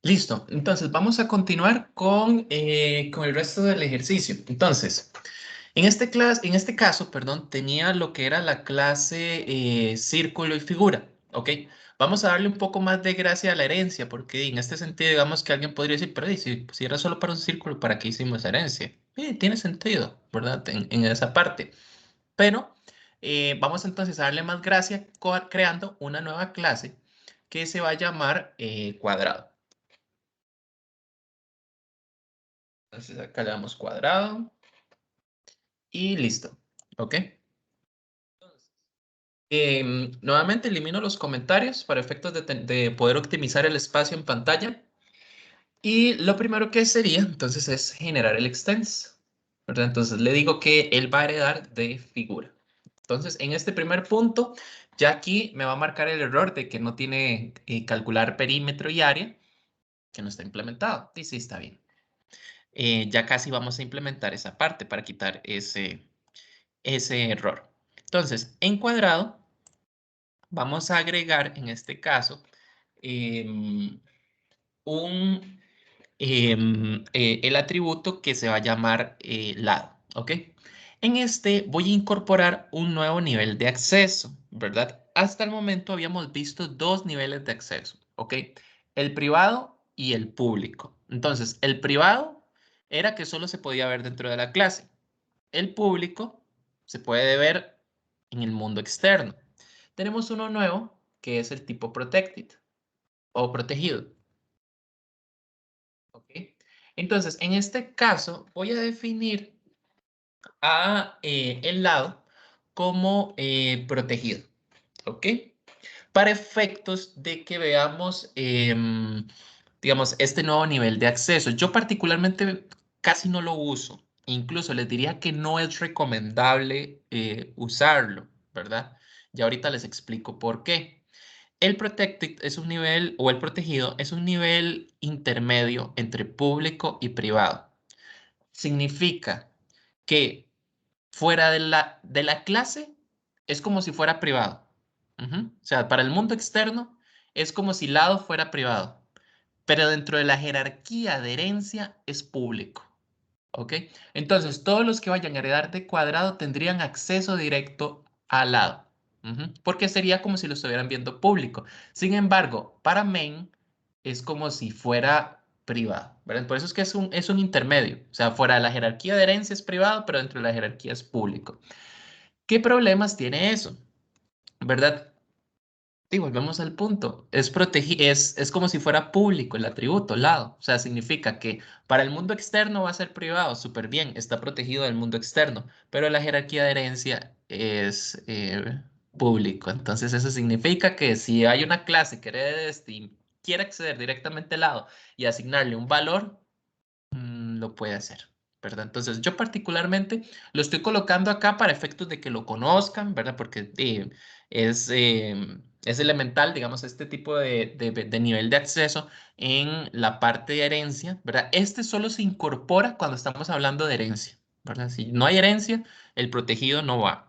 Listo, entonces vamos a continuar con el resto del ejercicio. Entonces, en este caso, perdón, tenía lo que era la clase círculo y figura, ¿ok? Vamos a darle un poco más de gracia a la herencia, porque en este sentido, digamos que alguien podría decir, pero si era solo para un círculo, ¿para qué hicimos herencia? Tiene sentido, ¿verdad? En esa parte. Pero vamos entonces a darle más gracia creando una nueva clase que se va a llamar cuadrado. Entonces acá le damos cuadrado y listo. ¿Ok? Nuevamente elimino los comentarios para efectos de poder optimizar el espacio en pantalla. Y lo primero que sería entonces es generar el extens, ¿verdad? Entonces le digo que él va a heredar de figura. Entonces en este primer punto, ya aquí me va a marcar el error de que no tiene calcular perímetro y área, que no está implementado. Y sí, está bien. Ya casi vamos a implementar esa parte para quitar ese error. Entonces, en cuadrado, vamos a agregar en este caso em, el atributo que se va a llamar lado, ¿ok? En este voy a incorporar un nuevo nivel de acceso, ¿verdad? Hasta el momento habíamos visto dos niveles de acceso, ¿ok? El privado y el público. Entonces, el privado era que solo se podía ver dentro de la clase. El público se puede ver en el mundo externo. Tenemos uno nuevo que es el tipo protected o protegido. ¿Ok? Entonces, en este caso, voy a definir a el lado como protegido. ¿Ok? Para efectos de que veamos, digamos, este nuevo nivel de acceso. Yo particularmente casi no lo uso. Incluso les diría que no es recomendable usarlo, ¿verdad? Ya ahorita les explico por qué. El protected es un nivel, o el protegido es un nivel intermedio entre público y privado. Significa que fuera de la clase es como si fuera privado. Ujú. O sea, para el mundo externo es como si lado fuera privado, pero dentro de la jerarquía de herencia es público. ¿Ok? Entonces, todos los que vayan a heredar de cuadrado tendrían acceso directo al lado. Ujú. Porque sería como si lo estuvieran viendo público. Sin embargo, para main es como si fuera privado, ¿verdad? Por eso es que es un intermedio. O sea, fuera de la jerarquía de herencia es privado, pero dentro de la jerarquía es público. ¿Qué problemas tiene eso? ¿Verdad? Y volvemos al punto. Es como si fuera público el atributo, lado. O sea, significa que para el mundo externo va a ser privado, súper bien, está protegido del mundo externo, pero la jerarquía de herencia es público. Entonces, eso significa que si hay una clase que herede de este y quiere acceder directamente al lado y asignarle un valor, lo puede hacer, ¿verdad? Entonces, yo particularmente lo estoy colocando acá para efectos de que lo conozcan, ¿verdad? Porque es elemental, digamos, este tipo de nivel de acceso en la parte de herencia, ¿verdad? Este solo se incorpora cuando estamos hablando de herencia, ¿verdad? Si no hay herencia, el protegido no va.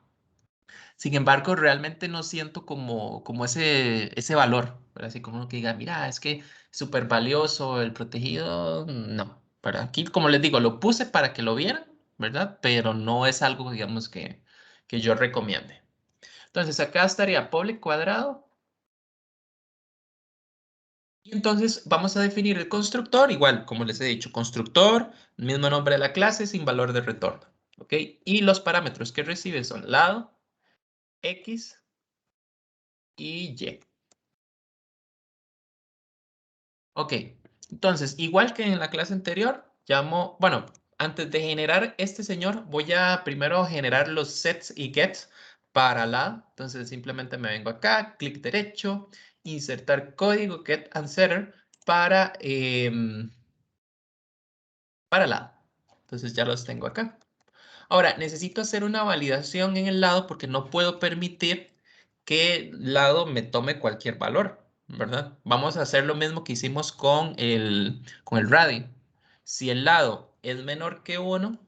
Sin embargo, realmente no siento como ese valor, ¿verdad? Así como uno que diga, mira, es que es súper valioso el protegido, no. Pero aquí, como les digo, lo puse para que lo vieran, ¿verdad? Pero no es algo, digamos, que yo recomiende. Entonces, acá estaría public cuadrado. Y entonces vamos a definir el constructor, igual, como les he dicho, constructor, mismo nombre de la clase, sin valor de retorno. ¿Ok? Y los parámetros que recibe son lado, X y Y. Ok, entonces, igual que en la clase anterior, bueno, antes de generar este señor, voy a primero generar los sets y gets para la. Entonces, simplemente me vengo acá, clic derecho, insertar código get and setter para la. Entonces, ya los tengo acá. Ahora, necesito hacer una validación en el lado porque no puedo permitir que el lado me tome cualquier valor, ¿verdad? Vamos a hacer lo mismo que hicimos con el radio. Si el lado es menor que 1,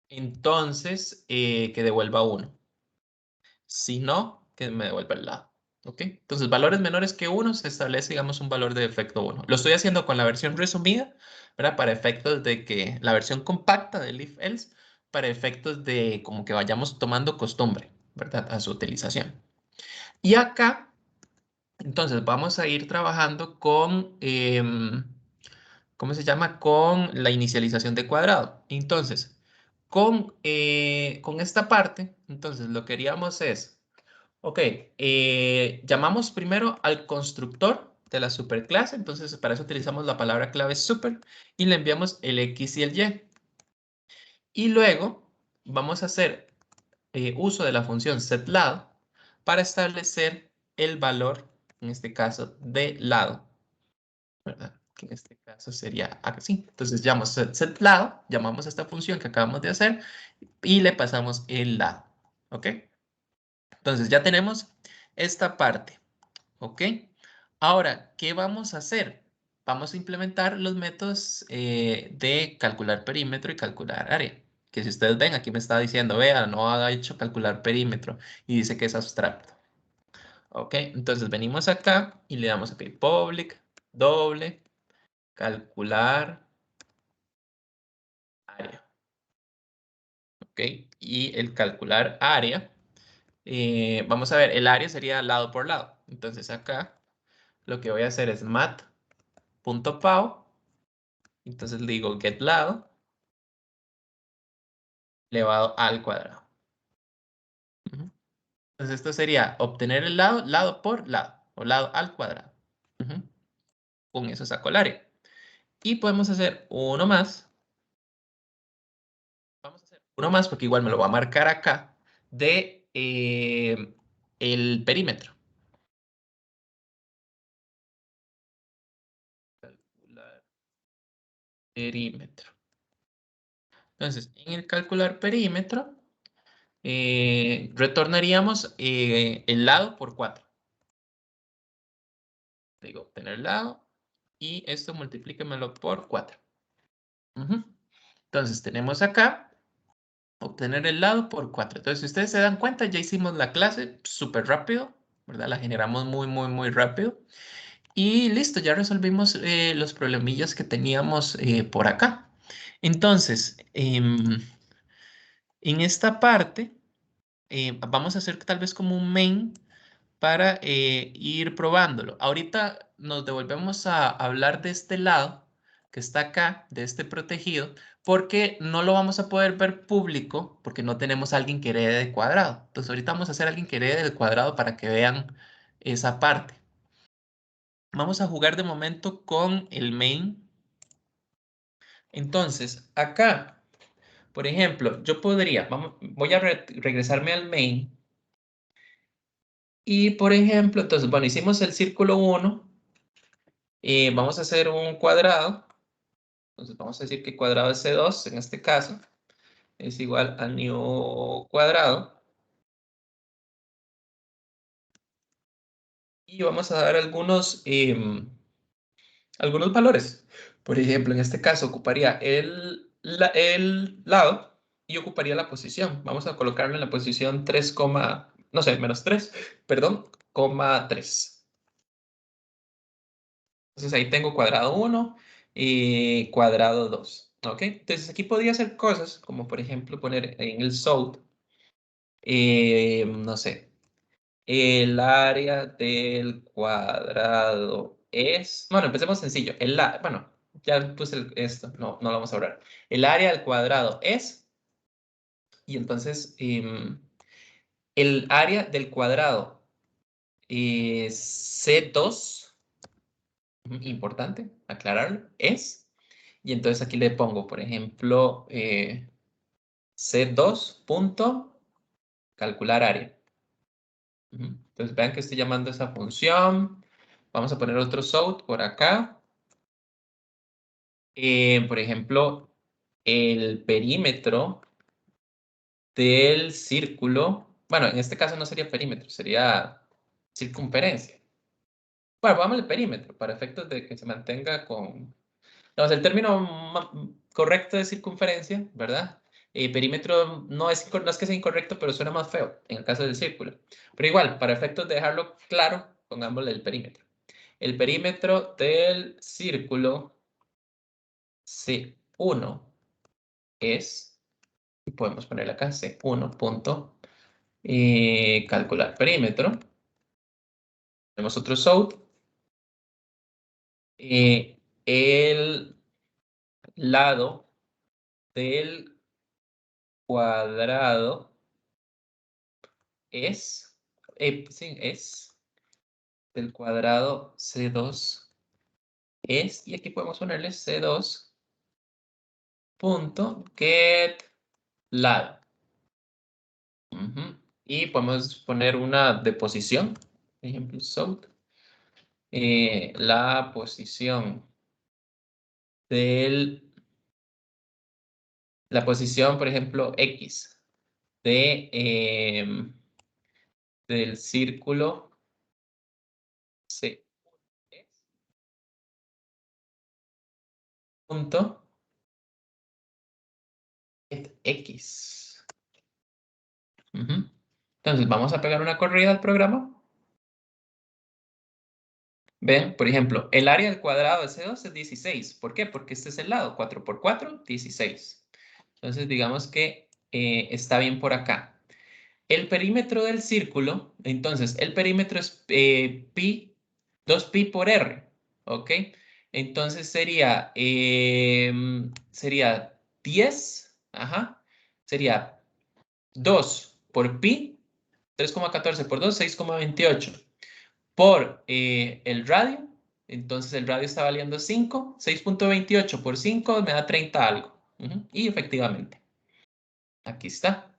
entonces que devuelva 1. Si no, que me devuelva el lado. ¿Ok? Entonces, valores menores que 1 se establece, digamos, un valor de efecto 1. Lo estoy haciendo con la versión resumida, ¿verdad? Para efectos de que la versión compacta del if-else, para efectos de como que vayamos tomando costumbre, ¿verdad? A su utilización. Y acá, entonces, vamos a ir trabajando con, ¿cómo se llama? Con la inicialización de cuadrado. Entonces, con esta parte, entonces, lo que haríamos es... Ok, llamamos primero al constructor de la superclase, entonces para eso utilizamos la palabra clave super y le enviamos el X y el Y. Y luego vamos a hacer uso de la función setLado para establecer el valor, en este caso, de lado, ¿verdad? Que en este caso sería así. Entonces llamamos setLado, llamamos a esta función que acabamos de hacer y le pasamos el lado, ¿ok? Entonces ya tenemos esta parte. ¿Ok? Ahora, ¿qué vamos a hacer? Vamos a implementar los métodos de calcular perímetro y calcular área. Que si ustedes ven, aquí me está diciendo, vea, no ha hecho calcular perímetro y dice que es abstracto. ¿Ok? Entonces venimos acá y le damos aquí public, doble, calcular área. ¿Ok? Y el calcular área, vamos a ver, el área sería lado por lado. Entonces acá lo que voy a hacer es mat.pau. Entonces le digo get lado elevado al cuadrado. Ujú. Entonces esto sería obtener el lado, lado por lado, o lado al cuadrado. Ujú. Con eso saco el área. Y podemos hacer uno más. Vamos a hacer uno más porque igual me lo va a marcar acá de el perímetro. Calcular perímetro. Entonces, en el calcular perímetro, retornaríamos el lado por 4. Digo, obtener el lado y esto multiplíquemelo por 4. Ujú. Entonces tenemos acá obtener el lado por 4. Entonces, si ustedes se dan cuenta, ya hicimos la clase súper rápido, ¿verdad? La generamos muy, muy, muy rápido. Y listo, ya resolvimos los problemillas que teníamos por acá. Entonces, en esta parte, vamos a hacer tal vez como un main para ir probándolo. Ahorita nos devolvemos a hablar de este lado que está acá, de este protegido, porque no lo vamos a poder ver público porque no tenemos a alguien que herede de cuadrado. Entonces ahorita vamos a hacer a alguien que herede del cuadrado para que vean esa parte. Vamos a jugar de momento con el main. Entonces, acá, por ejemplo, yo podría, voy a regresarme al main. Y por ejemplo, entonces, bueno, hicimos el círculo 1. Vamos a hacer un cuadrado. Entonces vamos a decir que cuadrado de C2, en este caso, es igual a new cuadrado. Y vamos a dar algunos valores. Por ejemplo, en este caso ocuparía el lado y ocuparía la posición. Vamos a colocarlo en la posición 3, no sé, menos 3, perdón, coma 3. Entonces ahí tengo cuadrado 1 y cuadrado 2. ¿Ok? Entonces aquí podría hacer cosas como por ejemplo poner en el south, no sé, el área del cuadrado es... Bueno, empecemos sencillo. Bueno, ya puse esto, no lo vamos a hablar. El área del cuadrado es... Y entonces el área del cuadrado es C2, importante aclararlo, es... Y entonces aquí le pongo, por ejemplo, C2 punto calcular área. Entonces vean que estoy llamando a esa función. Vamos a poner otro south por acá. Por ejemplo, el perímetro del círculo. Bueno, en este caso no sería perímetro, sería circunferencia. Bueno, vamos al perímetro para efectos de que se mantenga con... Vamos, el término correcto de circunferencia, ¿verdad? Perímetro no es que sea incorrecto, pero suena más feo en el caso del círculo. Pero igual, para efectos de dejarlo claro, pongámosle el perímetro. El perímetro del círculo C1 es, podemos ponerle acá, C1 punto, calcular perímetro. Tenemos otro south. El lado del cuadrado es, sí, es del cuadrado C2 es, y aquí podemos ponerle C2 punto get lado. Y podemos poner una de posición, por ejemplo, south. La posición la posición, por ejemplo, X del círculo C punto X. Entonces, vamos a pegar una corrida al programa. Ven, por ejemplo, el área del cuadrado de C2 es 16. ¿Por qué? Porque este es el lado. 4 por 4, 16. Entonces, digamos que está bien por acá. El perímetro del círculo, entonces, el perímetro es pi, 2pi por r, ¿ok? Entonces sería 10, sería 2 por pi, 3,14 por 2, 6,28 por el radio. Entonces el radio está valiendo 5, 6,28 por 5 me da 30 algo. Y efectivamente, aquí está.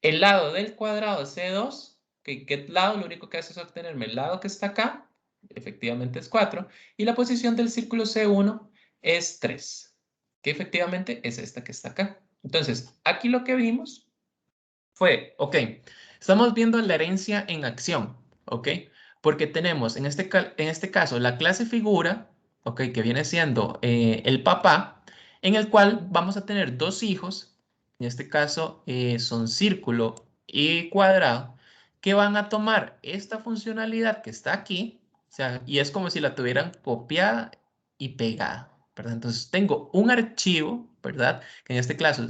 El lado del cuadrado de C2, ¿qué lado? Lo único que hace es obtenerme el lado que está acá, efectivamente es 4, y la posición del círculo C1 es 3, que efectivamente es esta que está acá. Entonces, aquí lo que vimos fue, ok, estamos viendo la herencia en acción, ok, porque tenemos en este caso la clase figura, ok, que viene siendo el papá, en el cual vamos a tener dos hijos, en este caso son círculo y cuadrado, que van a tomar esta funcionalidad que está aquí, o sea, y es como si la tuvieran copiada y pegada, ¿verdad? Entonces tengo un archivo, ¿verdad? Que en este caso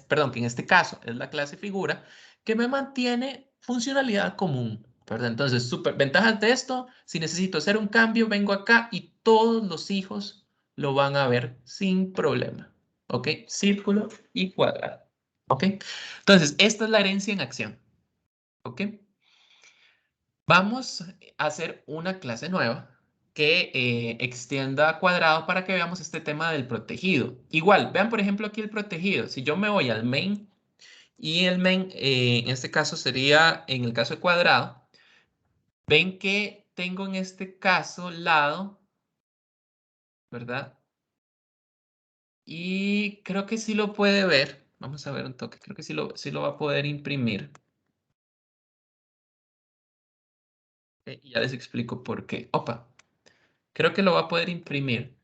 perdón, que en este caso es la clase figura, que me mantiene funcionalidad común, ¿verdad? Entonces, ventajas de esto, si necesito hacer un cambio, vengo acá y todos los hijos lo van a ver sin problema, ¿ok? Círculo y cuadrado, ¿ok? Entonces, esta es la herencia en acción, ¿ok? Vamos a hacer una clase nueva que extienda a cuadrado para que veamos este tema del protegido. Igual, vean por ejemplo aquí el protegido. Si yo me voy al main y el main en este caso sería en el caso de cuadrado, ven que tengo en este caso lado, ¿verdad? Y creo que sí lo puede ver. Vamos a ver un toque. Creo que sí lo va a poder imprimir. Y ya les explico por qué. Opa, creo que lo va a poder imprimir.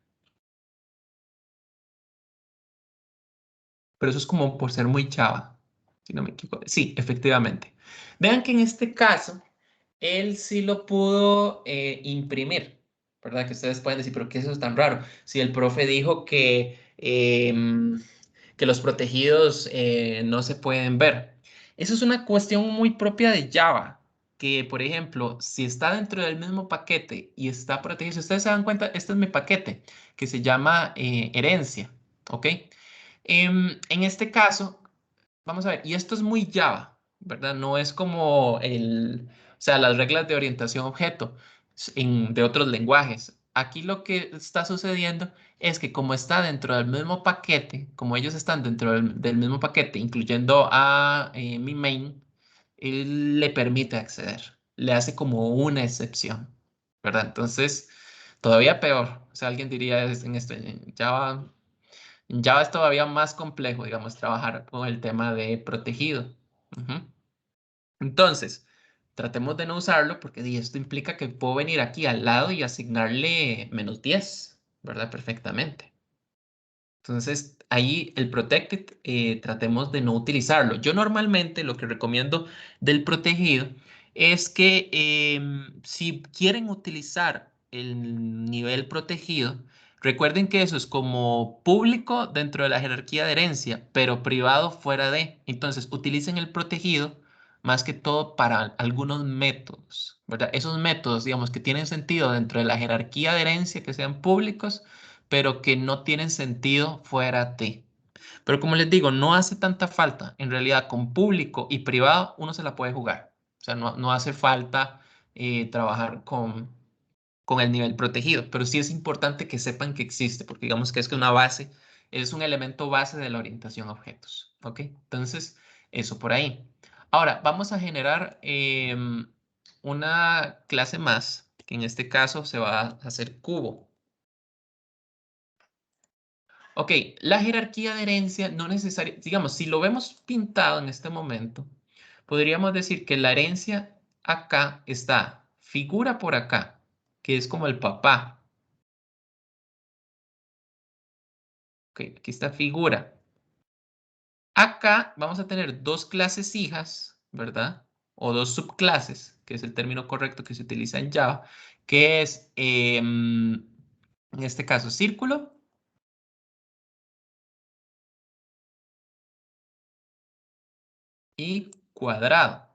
Pero eso es como por ser muy chava, si no me equivoco. Sí, efectivamente. Vean que en este caso, él sí lo pudo imprimir, ¿verdad? Que ustedes pueden decir, pero ¿qué es eso tan raro? Si el profe dijo que los protegidos no se pueden ver. Eso es una cuestión muy propia de Java, que por ejemplo, si está dentro del mismo paquete y está protegido, si ustedes se dan cuenta, este es mi paquete, que se llama herencia, ¿ok? En este caso, vamos a ver, y esto es muy Java, ¿verdad? No es como o sea, las reglas de orientación objeto de otros lenguajes. Aquí lo que está sucediendo es que como está dentro del mismo paquete, como ellos están dentro del mismo paquete, incluyendo a mi main, él le permite acceder, le hace como una excepción, ¿verdad? Entonces, todavía peor. O sea, alguien diría en Java. En Java es todavía más complejo, digamos, trabajar con el tema de protegido. Ujú. Entonces, tratemos de no usarlo porque esto implica que puedo venir aquí al lado y asignarle -10, ¿verdad? Perfectamente. Entonces, ahí el protected tratemos de no utilizarlo. Yo normalmente lo que recomiendo del protegido es que si quieren utilizar el nivel protegido, recuerden que eso es como público dentro de la jerarquía de herencia, pero privado fuera de. Entonces, utilicen el protegido más que todo para algunos métodos, ¿verdad? Esos métodos, digamos, que tienen sentido dentro de la jerarquía de herencia, que sean públicos, pero que no tienen sentido fuera de. Pero como les digo, no hace tanta falta. En realidad, con público y privado uno se la puede jugar. O sea, no hace falta trabajar con el nivel protegido, pero sí es importante que sepan que existe, porque digamos que es que una base, es un elemento base de la orientación a objetos. ¿Ok? Entonces, eso por ahí. Ahora, vamos a generar una clase más, que en este caso se va a hacer cubo. Ok, la jerarquía de herencia no necesariamente, digamos, si lo vemos pintado en este momento, podríamos decir que la herencia acá está figura por acá, que es como el papá. Ok, aquí está figura. Acá vamos a tener dos clases hijas, ¿verdad? O dos subclases, que es el término correcto que se utiliza en Java, que es, en este caso, círculo y cuadrado.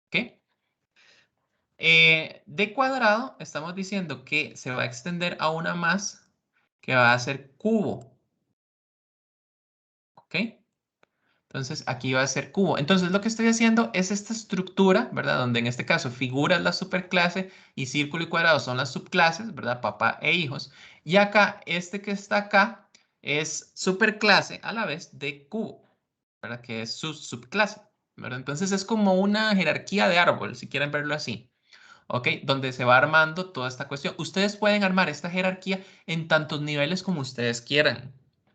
¿Ok? De cuadrado, estamos diciendo que se va a extender a una más que va a ser cubo. ¿Ok? Entonces aquí va a ser cubo. Entonces lo que estoy haciendo es esta estructura, ¿verdad? Donde en este caso figura es la superclase y círculo y cuadrado son las subclases, ¿verdad? Papá e hijos. Y acá, este que está acá es superclase a la vez de cubo, ¿verdad? Que es su subclase, ¿verdad? Entonces es como una jerarquía de árbol, si quieren verlo así. ¿Ok? Donde se va armando toda esta cuestión. Ustedes pueden armar esta jerarquía en tantos niveles como ustedes quieran,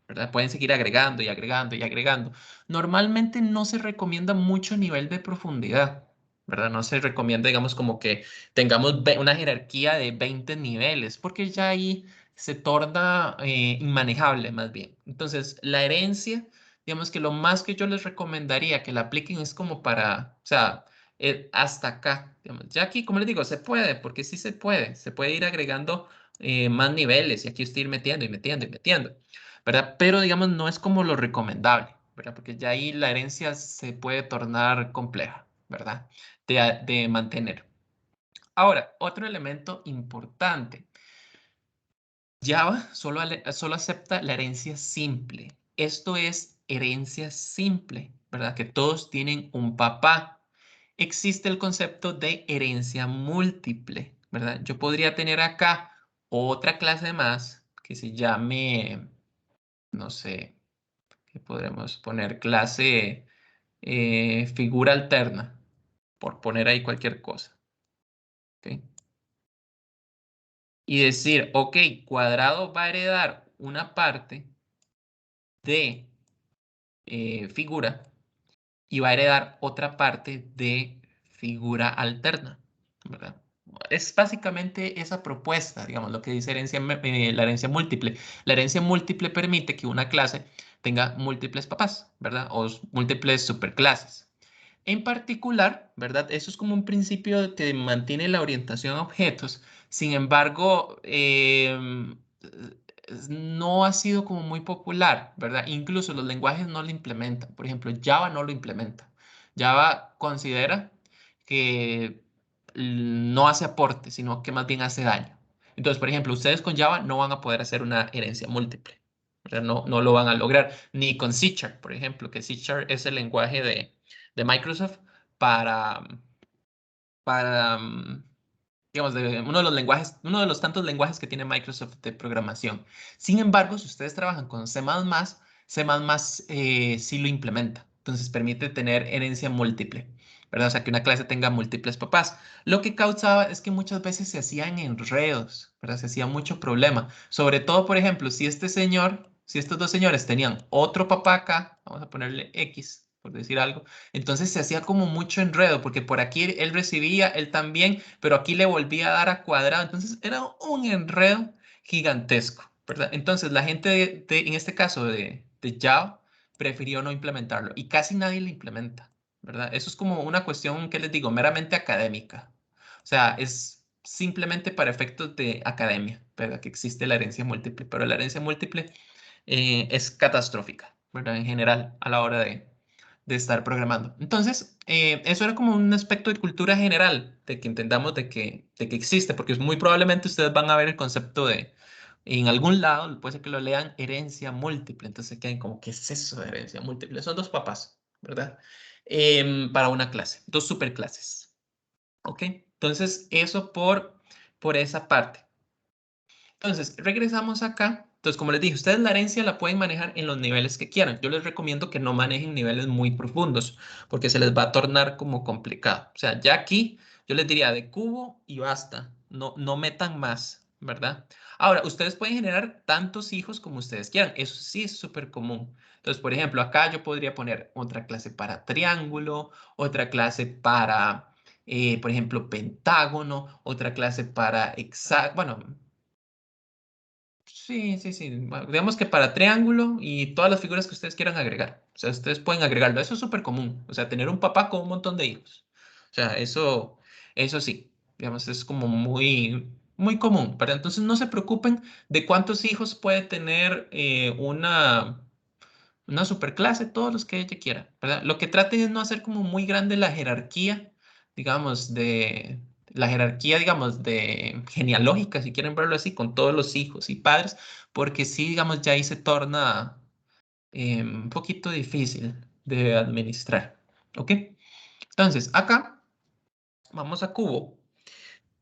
¿verdad? Pueden seguir agregando y agregando y agregando. Normalmente no se recomienda mucho nivel de profundidad, ¿verdad? No se recomienda, digamos, como que tengamos una jerarquía de 20 niveles, porque ya ahí se torna inmanejable más bien. Entonces, la herencia, digamos que lo más que yo les recomendaría que la apliquen es como para, o sea, hasta acá. Digamos. Ya aquí, como les digo, se puede, porque sí se puede ir agregando más niveles y aquí usted ir metiendo y metiendo y metiendo, ¿verdad? Pero digamos, no es como lo recomendable, ¿verdad? Porque ya ahí la herencia se puede tornar compleja, ¿verdad? De mantener. Ahora, otro elemento importante. Java solo acepta la herencia simple. Esto es herencia simple, ¿verdad? Que todos tienen un papá. Existe el concepto de herencia múltiple, ¿verdad? Yo podría tener acá otra clase más que se llame, no sé, ¿qué podremos poner? Clase figura alterna, por poner ahí cualquier cosa. ¿Ok? Y decir, ok, cuadrado va a heredar una parte de figura y va a heredar otra parte de figura alterna, ¿verdad? Es básicamente esa propuesta, digamos, lo que dice la herencia múltiple. La herencia múltiple permite que una clase tenga múltiples papás, ¿verdad? O múltiples superclases. En particular, ¿verdad? Eso es como un principio que mantiene la orientación a objetos. Sin embargo, no ha sido como muy popular, ¿verdad? Incluso los lenguajes no lo implementan. Por ejemplo, Java no lo implementa. Java considera que no hace aporte, sino que más bien hace daño. Entonces, por ejemplo, ustedes con Java no van a poder hacer una herencia múltiple, ¿verdad? No lo van a lograr. Ni con C Sharp, por ejemplo, que C Sharp es el lenguaje de Microsoft para, para digamos, uno de los lenguajes, uno de los tantos lenguajes que tiene Microsoft de programación. Sin embargo, si ustedes trabajan con C++, C++ sí lo implementa. Entonces permite tener herencia múltiple, ¿verdad? O sea, que una clase tenga múltiples papás. Lo que causaba es que muchas veces se hacían enredos, ¿verdad? Se hacía mucho problema. Sobre todo, por ejemplo, si este señor, si estos dos señores tenían otro papá acá, vamos a ponerle X, por decir algo. Entonces se hacía como mucho enredo, porque por aquí él recibía, él también, pero aquí le volvía a dar a cuadrado. Entonces era un enredo gigantesco, ¿verdad? Entonces la gente, en este caso de Java, prefirió no implementarlo y casi nadie lo implementa, ¿verdad? Eso es como una cuestión que les digo, meramente académica. O sea, es simplemente para efectos de academia, ¿verdad? Que existe la herencia múltiple, pero la herencia múltiple es catastrófica, ¿verdad? En general, a la hora de estar programando. Entonces, eso era como un aspecto de cultura general, de que entendamos de que existe, porque muy probablemente ustedes van a ver el concepto de, en algún lado, puede ser que lo lean herencia múltiple, entonces se queden como, ¿qué es eso de herencia múltiple? Son dos papás, ¿verdad? Para una clase, dos superclases, ¿ok? Entonces, eso por esa parte. Entonces, regresamos acá. Entonces, como les dije, ustedes la herencia la pueden manejar en los niveles que quieran. Yo les recomiendo que no manejen niveles muy profundos porque se les va a tornar como complicado. O sea, ya aquí yo les diría de cubo y basta. No, no metan más, ¿verdad? Ahora, ustedes pueden generar tantos hijos como ustedes quieran. Eso sí es súper común. Entonces, por ejemplo, acá yo podría poner otra clase para triángulo, otra clase para, por ejemplo, pentágono, otra clase para bueno, sí, sí, sí. Digamos que para triángulo y todas las figuras que ustedes quieran agregar. O sea, ustedes pueden agregarlo. Eso es súper común. O sea, tener un papá con un montón de hijos. O sea, eso sí. Digamos, es como muy, muy común. Pero entonces no se preocupen de cuántos hijos puede tener una superclase, todos los que ella quiera, ¿verdad? Lo que traten es no hacer como muy grande la jerarquía, digamos, digamos, de genealógica, si quieren verlo así, con todos los hijos y padres, porque sí, digamos, ya ahí se torna un poquito difícil de administrar, ¿ok? Entonces, acá vamos a cubo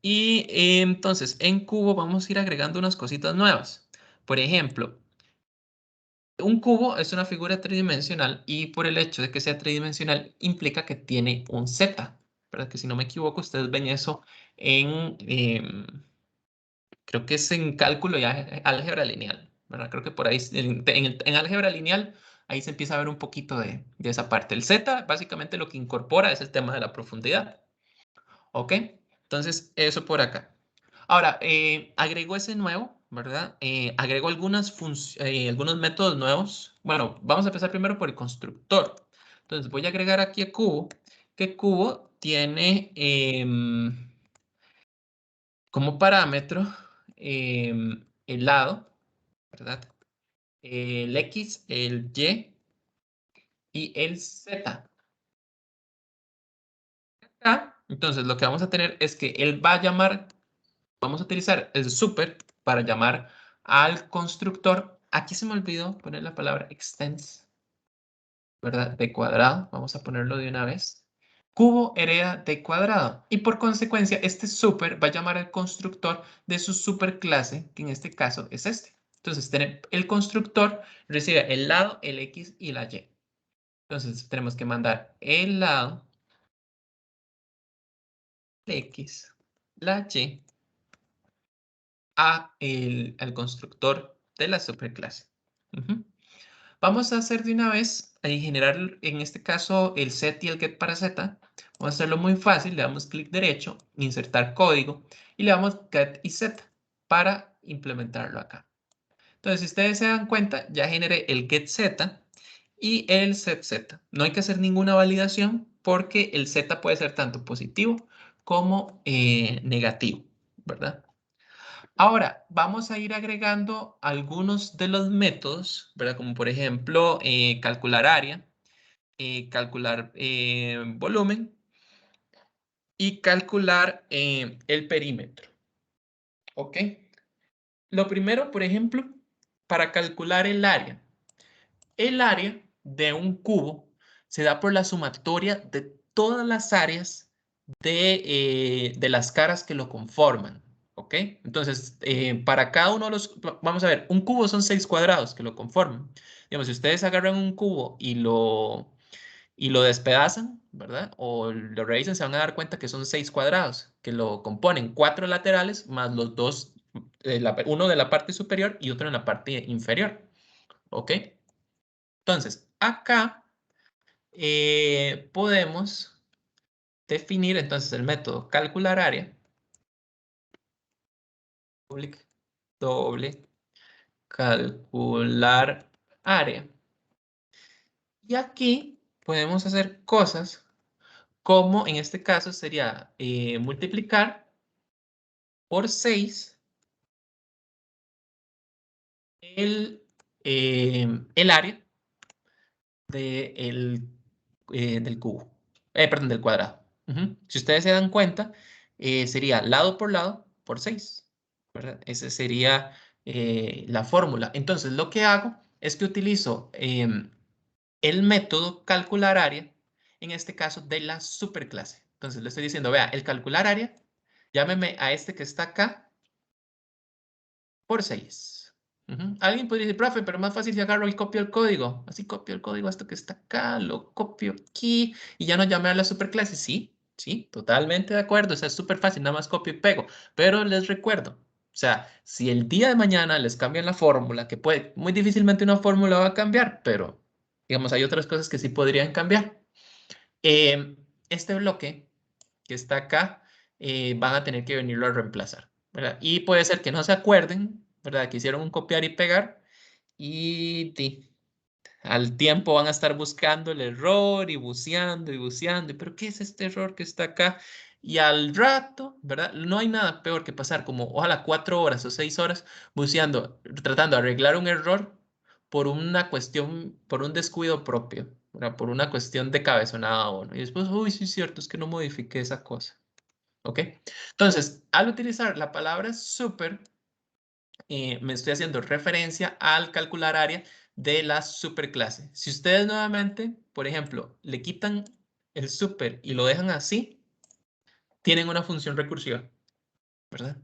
y entonces en cubo vamos a ir agregando unas cositas nuevas. Por ejemplo, un cubo es una figura tridimensional y por el hecho de que sea tridimensional implica que tiene un Z, ¿verdad? Que si no me equivoco, ustedes ven eso creo que es en cálculo y álgebra lineal, ¿verdad? Creo que por ahí, en álgebra lineal, ahí se empieza a ver un poquito de esa parte. El Z básicamente lo que incorpora es el tema de la profundidad, ¿ok? Entonces, eso por acá. Ahora, agrego ese nuevo, ¿verdad? Agrego algunos métodos nuevos. Bueno, vamos a empezar primero por el constructor. Entonces voy a agregar aquí a cubo, que cubo tiene como parámetro el lado, ¿verdad? El X, el y el Z. Entonces lo que vamos a tener es que él va a llamar. Vamos a utilizar el super para llamar al constructor. Aquí se me olvidó poner la palabra extends, ¿verdad? De cuadrado. Vamos a ponerlo de una vez. Cubo hereda de cuadrado. Y por consecuencia, este super va a llamar al constructor de su superclase, que en este caso es este. Entonces, el constructor recibe el lado, el X y la Y. Entonces, tenemos que mandar el lado, el X, la Y al constructor de la superclase. Ujú. Vamos a hacer de una vez, generar en este caso el set y el get para z. Vamos a hacerlo muy fácil, le damos clic derecho, insertar código y le damos get y set para implementarlo acá. Entonces, si ustedes se dan cuenta, ya generé el get z y el set z. No hay que hacer ninguna validación porque el z puede ser tanto positivo como negativo, ¿verdad? Ahora, vamos a ir agregando algunos de los métodos, ¿verdad? Como por ejemplo, calcular área, calcular volumen y calcular el perímetro. ¿Ok? Lo primero, por ejemplo, para calcular el área. El área de un cubo se da por la sumatoria de todas las áreas de las caras que lo conforman. ¿Ok? Entonces, para cada uno de los, vamos a ver, un cubo son 6 cuadrados que lo conforman. Digamos, si ustedes agarran un cubo y lo despedazan, ¿verdad? O lo revisan, se van a dar cuenta que son 6 cuadrados que lo componen, 4 laterales más los dos, uno de la parte superior y otro en la parte inferior. ¿Ok? Entonces, acá podemos definir entonces el método calcular área, doble calcular área. Y aquí podemos hacer cosas como en este caso sería multiplicar por 6 el área del cubo, perdón, del cuadrado. Si ustedes se dan cuenta, sería lado por lado por 6, ¿verdad? Esa sería la fórmula. Entonces, lo que hago es que utilizo el método calcular área, en este caso de la superclase. Entonces, le estoy diciendo, vea, el calcular área, llámeme a este que está acá por 6. Alguien podría decir, profe, pero más fácil si agarro y copio el código. Así copio el código hasta que está acá, lo copio aquí y ya no llamé a la superclase. Sí, sí, totalmente de acuerdo. O sea, es súper fácil, nada más copio y pego. Pero les recuerdo, o sea, si el día de mañana les cambian la fórmula, que puede, muy difícilmente una fórmula va a cambiar, pero digamos, hay otras cosas que sí podrían cambiar. Este bloque que está acá, van a tener que venirlo a reemplazar, ¿verdad? Y puede ser que no se acuerden, ¿verdad? Que hicieron un copiar y pegar y al tiempo van a estar buscando el error y buceando y buceando. ¿Pero qué es este error que está acá? Y al rato, ¿verdad? No hay nada peor que pasar como, ojalá 4 horas o 6 horas buceando, tratando de arreglar un error por una cuestión, por un descuido propio, ¿verdad? Por una cuestión de cabezonada a uno. Y después, uy, sí es cierto, es que no modifiqué esa cosa. ¿Ok? Entonces, al utilizar la palabra super, me estoy haciendo referencia al calcular área de la superclase. Si ustedes nuevamente, por ejemplo, le quitan el super y lo dejan así, tienen una función recursiva, ¿verdad?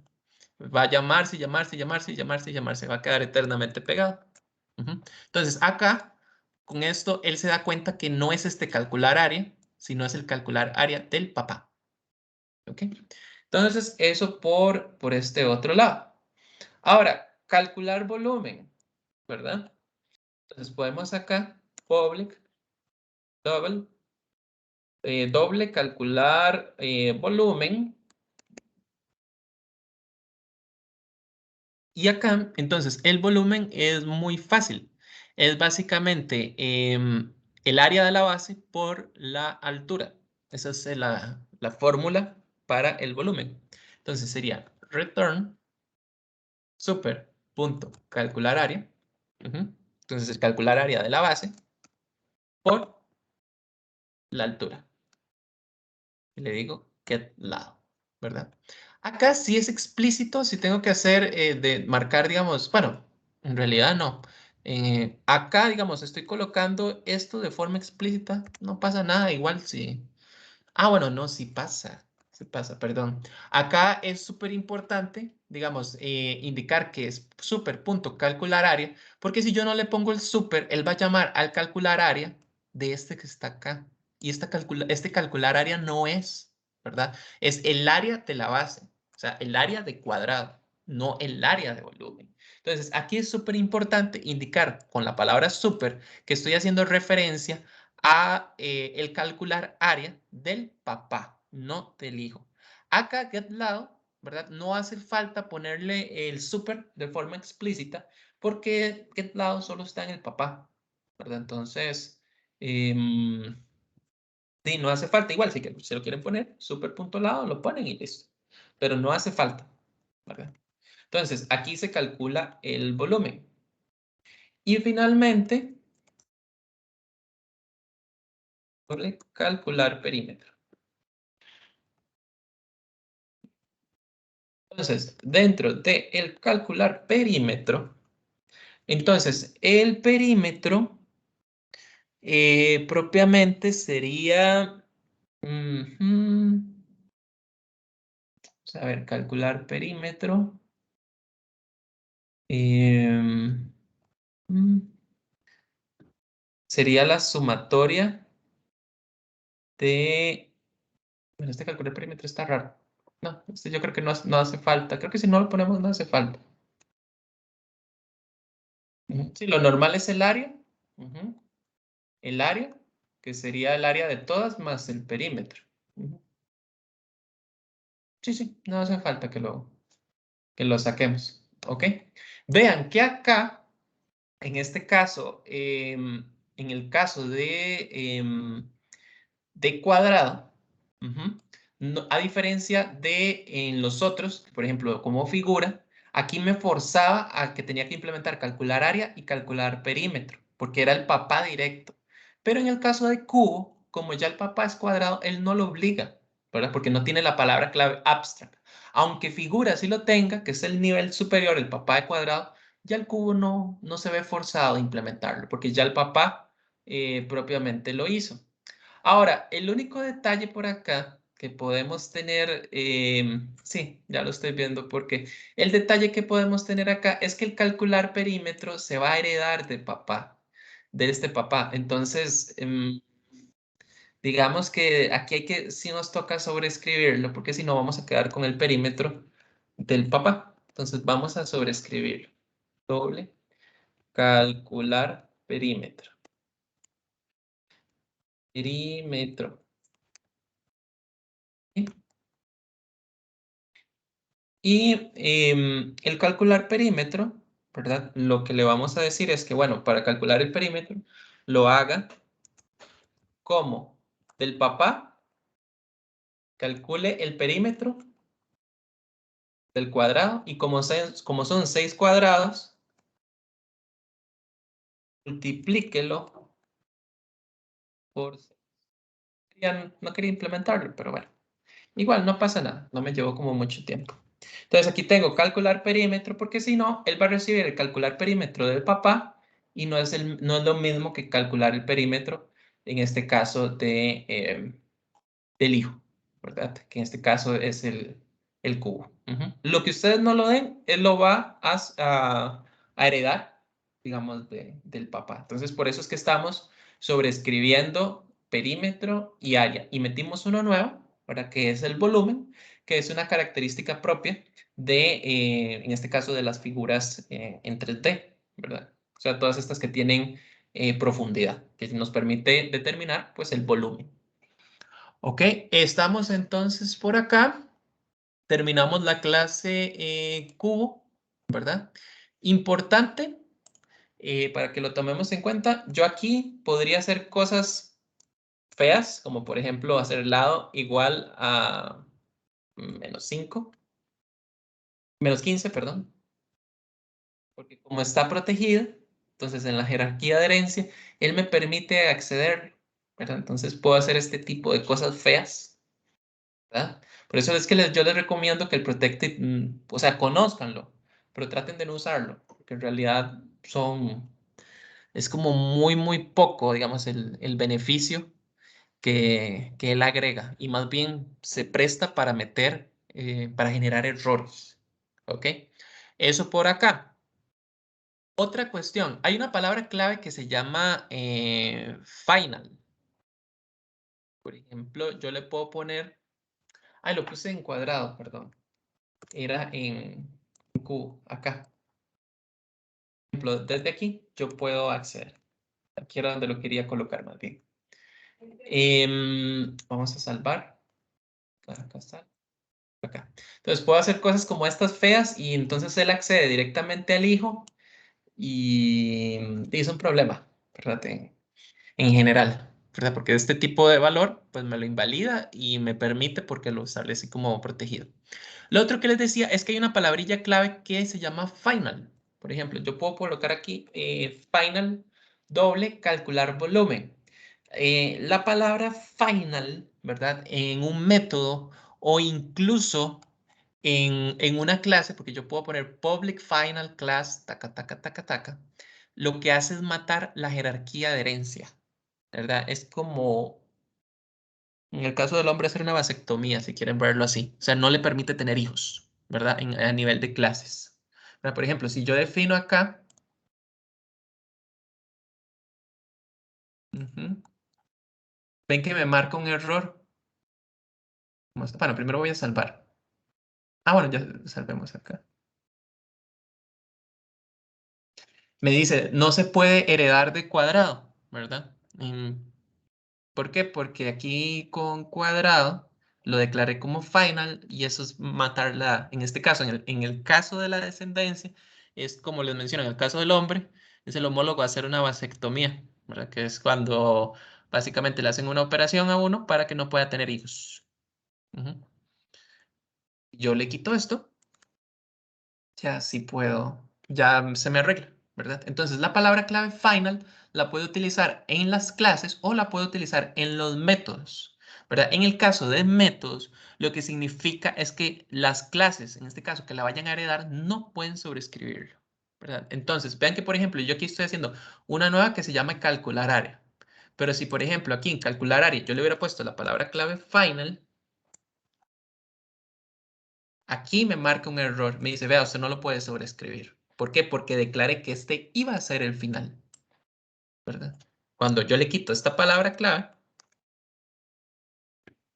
Va a llamarse, llamarse, llamarse, llamarse, llamarse. Va a quedar eternamente pegado. Entonces, acá, con esto, él se da cuenta que no es este calcular área, sino es el calcular área del papá. ¿Ok? Entonces, eso por este otro lado. Ahora, calcular volumen, ¿verdad? Entonces, podemos acá, public, doble calcular volumen. Y acá, entonces, el volumen es muy fácil. Es básicamente el área de la base por la altura. Esa es la fórmula para el volumen. Entonces, sería return super punto calcular área. Entonces, es calcular área de la base por la altura. Y le digo get lado, ¿verdad? Acá sí es explícito, si tengo que hacer de marcar, digamos, bueno, en realidad no. Acá, digamos, estoy colocando esto de forma explícita, no pasa nada, igual si... Ah, bueno, no, sí pasa, perdón. Acá es súper importante, digamos, indicar que es super punto calcular área, porque si yo no le pongo el super, él va a llamar al calcular área de este que está acá. Y este calcular área no es, ¿verdad? Es el área de la base, o sea, el área de cuadrado, no el área de volumen. Entonces, aquí es súper importante indicar con la palabra super que estoy haciendo referencia a el calcular área del papá, no del hijo. Acá, GetLado, ¿verdad? No hace falta ponerle el super de forma explícita porque GetLado solo está en el papá, ¿verdad? Entonces, sí, no hace falta. Igual, si que se lo quieren poner, super.lado, lo ponen y listo. Pero no hace falta, ¿verdad? Entonces, aquí se calcula el volumen. Y finalmente, calcular perímetro. Entonces, dentro de el calcular perímetro, entonces el perímetro propiamente sería, vamos a ver, calcular perímetro. em, mm, Sería la sumatoria de, bueno, este calcular perímetro está raro. No, este yo creo que no hace falta. Creo que si no lo ponemos no hace falta. Sí, lo normal es el área. El área que sería el área de todas más el perímetro. Sí, sí, no hace falta que lo saquemos, ¿ok? Vean que acá, en este caso, en el caso de cuadrado, a diferencia de en los otros, por ejemplo, como figura, aquí me forzaba a que tenía que implementar calcular área y calcular perímetro, porque era el papá directo. Pero en el caso de cubo, como ya el papá es cuadrado, él no lo obliga, ¿verdad? Porque no tiene la palabra clave abstract. Aunque figura sí lo tenga, que es el nivel superior, el papá de cuadrado, ya el cubo no se ve forzado a implementarlo, porque ya el papá propiamente lo hizo. Ahora, el único detalle por acá que podemos tener, sí, ya lo estoy viendo porque el detalle que podemos tener acá es que el calcular perímetro se va a heredar de papá, de este papá. Entonces, digamos que aquí hay que, sí nos toca sobreescribirlo porque si no vamos a quedar con el perímetro del papá. Entonces vamos a sobreescribirlo. Doble, calcular perímetro. Perímetro. Y el calcular perímetro, ¿verdad? Lo que le vamos a decir es que, bueno, para calcular el perímetro, lo haga como del papá, calcule el perímetro del cuadrado y como son 6 cuadrados, multiplíquelo por 6. Ya no quería implementarlo, pero bueno, igual no pasa nada, no me llevó como mucho tiempo. Entonces aquí tengo calcular perímetro porque si no, él va a recibir el calcular perímetro del papá y no es lo mismo que calcular el perímetro, en este caso del hijo, ¿verdad? Que en este caso es el cubo. Lo que ustedes no lo den, él lo va a heredar, digamos, del papá. Entonces, por eso es que estamos sobreescribiendo perímetro y área. Y metimos uno nuevo, ¿verdad? Que es el volumen, que es una característica propia en este caso, de las figuras en 3D, ¿verdad? O sea, todas estas que tienen profundidad, que nos permite determinar, pues, el volumen. Ok, estamos entonces por acá. Terminamos la clase cubo, ¿verdad? Importante, para que lo tomemos en cuenta, yo aquí podría hacer cosas feas, como por ejemplo hacer el lado igual a -5, -15, perdón, porque como está protegido, entonces en la jerarquía de herencia, él me permite acceder, ¿verdad? Entonces puedo hacer este tipo de cosas feas, ¿verdad? Por eso es que yo les recomiendo que el Protected, o sea, conózcanlo, pero traten de no usarlo, porque en realidad es como muy poco, digamos, el beneficio que él agrega, y más bien se presta para para generar errores, ¿ok? Eso por acá. Otra cuestión, hay una palabra clave que se llama final. Por ejemplo, yo le puedo poner, lo puse en cuadrado, perdón. Era en cubo, acá. Por ejemplo, desde aquí yo puedo acceder. Aquí era donde lo quería colocar más bien. Vamos a salvar. Acá está. Acá. Entonces puedo hacer cosas como estas feas y entonces él accede directamente al hijo y es un problema, ¿verdad? En general, ¿verdad? Porque este tipo de valor, pues me lo invalida y me permite porque lo establece como protegido. Lo otro que les decía es que hay una palabrilla clave que se llama final. Por ejemplo, yo puedo colocar aquí final doble calcular volumen. La palabra final, ¿verdad? En un método o incluso en una clase, porque yo puedo poner public final class, taca, taca, taca, taca, lo que hace es matar la jerarquía de herencia, ¿verdad? Es como, en el caso del hombre, hacer una vasectomía, si quieren verlo así. O sea, no le permite tener hijos, ¿verdad? A nivel de clases. ¿Verdad? Por ejemplo, si yo defino acá, ven que me marca un error. Bueno, primero voy a salvar. Bueno, ya salvemos acá. Me dice, no se puede heredar de cuadrado, ¿verdad? ¿Por qué? Porque aquí con cuadrado lo declaré como final y eso es matarla. En este caso, en el caso de la descendencia, es como les menciono, en el caso del hombre, es el homólogo a hacer una vasectomía, ¿verdad? Que es cuando básicamente le hacen una operación a uno para que no pueda tener hijos. Ujú. Yo le quito esto, ya sí puedo, ya se me arregla, ¿verdad? Entonces la palabra clave final la puedo utilizar en las clases o la puedo utilizar en los métodos, ¿verdad? En el caso de métodos, lo que significa es que las clases, en este caso, que la vayan a heredar, no pueden sobreescribirlo, ¿verdad? Entonces, vean que, por ejemplo, yo aquí estoy haciendo una nueva que se llama calcular área. Pero si, por ejemplo, aquí en calcular área yo le hubiera puesto la palabra clave final, aquí me marca un error. Me dice, vea, usted no lo puede sobreescribir. ¿Por qué? Porque declaré que este iba a ser el final, ¿verdad? Cuando yo le quito esta palabra clave,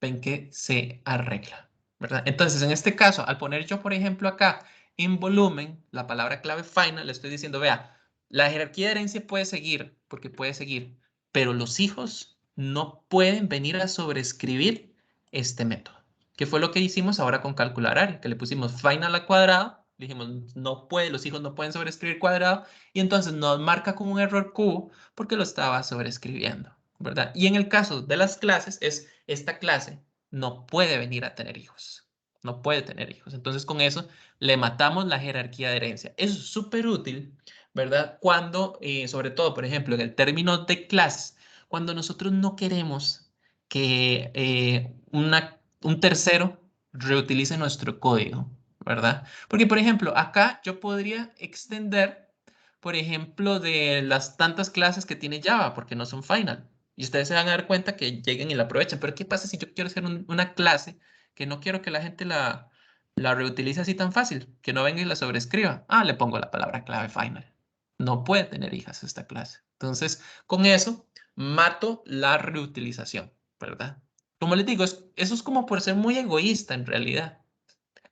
ven que se arregla, ¿verdad? Entonces, en este caso, al poner yo, por ejemplo, acá en volumen, la palabra clave final, le estoy diciendo, vea, la jerarquía de herencia puede seguir, porque puede seguir, pero los hijos no pueden venir a sobreescribir este método. ¿Qué fue lo que hicimos ahora con calcular área? Que le pusimos final al cuadrado, dijimos, no puede, los hijos no pueden sobreescribir cuadrado, y entonces nos marca como un error cubo porque lo estaba sobreescribiendo. ¿Verdad? Y en el caso de las clases es esta clase no puede venir a tener hijos. No puede tener hijos. Entonces con eso le matamos la jerarquía de herencia. Es súper útil, ¿verdad? Cuando, sobre todo, por ejemplo, en el término de clases, cuando nosotros no queremos que un tercero reutilice nuestro código, ¿verdad? Porque, por ejemplo, acá yo podría extender, por ejemplo, de las tantas clases que tiene Java, porque no son final. Y ustedes se van a dar cuenta que lleguen y la aprovechen. Pero ¿qué pasa si yo quiero hacer una clase que no quiero que la gente la reutilice así tan fácil? Que no venga y la sobrescriba. Ah, le pongo la palabra clave final. No puede tener hijas esta clase. Entonces, con eso, mato la reutilización, ¿verdad? Como les digo, eso es como por ser muy egoísta en realidad.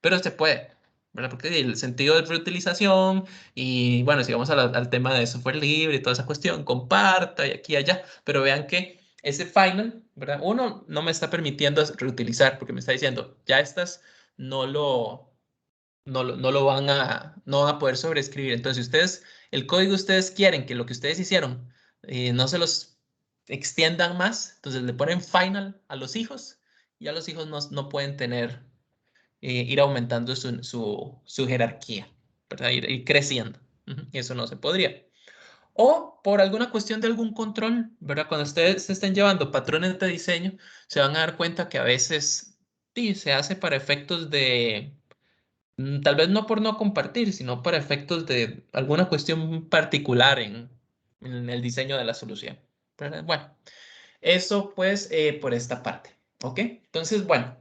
Pero se puede, ¿verdad? Porque el sentido de reutilización y bueno, si vamos al tema de software libre y toda esa cuestión, comparta y aquí y allá, pero vean que ese final, ¿verdad? Uno no me está permitiendo reutilizar porque me está diciendo, ya estas no lo, no van a poder sobreescribir. Entonces, si ustedes, el código ustedes quieren que lo que ustedes hicieron no se los extiendan más, entonces le ponen final a los hijos y a los hijos no pueden tener ir aumentando su jerarquía, ¿verdad? Ir creciendo. Ujú. Y eso no se podría. O por alguna cuestión de algún control, ¿verdad? Cuando ustedes se estén llevando patrones de diseño, se van a dar cuenta que a veces sí, se hace para efectos de, tal vez no por no compartir, sino para efectos de alguna cuestión particular en el diseño de la solución. ¿Verdad? Bueno, eso pues por esta parte. ¿Ok? Entonces, bueno,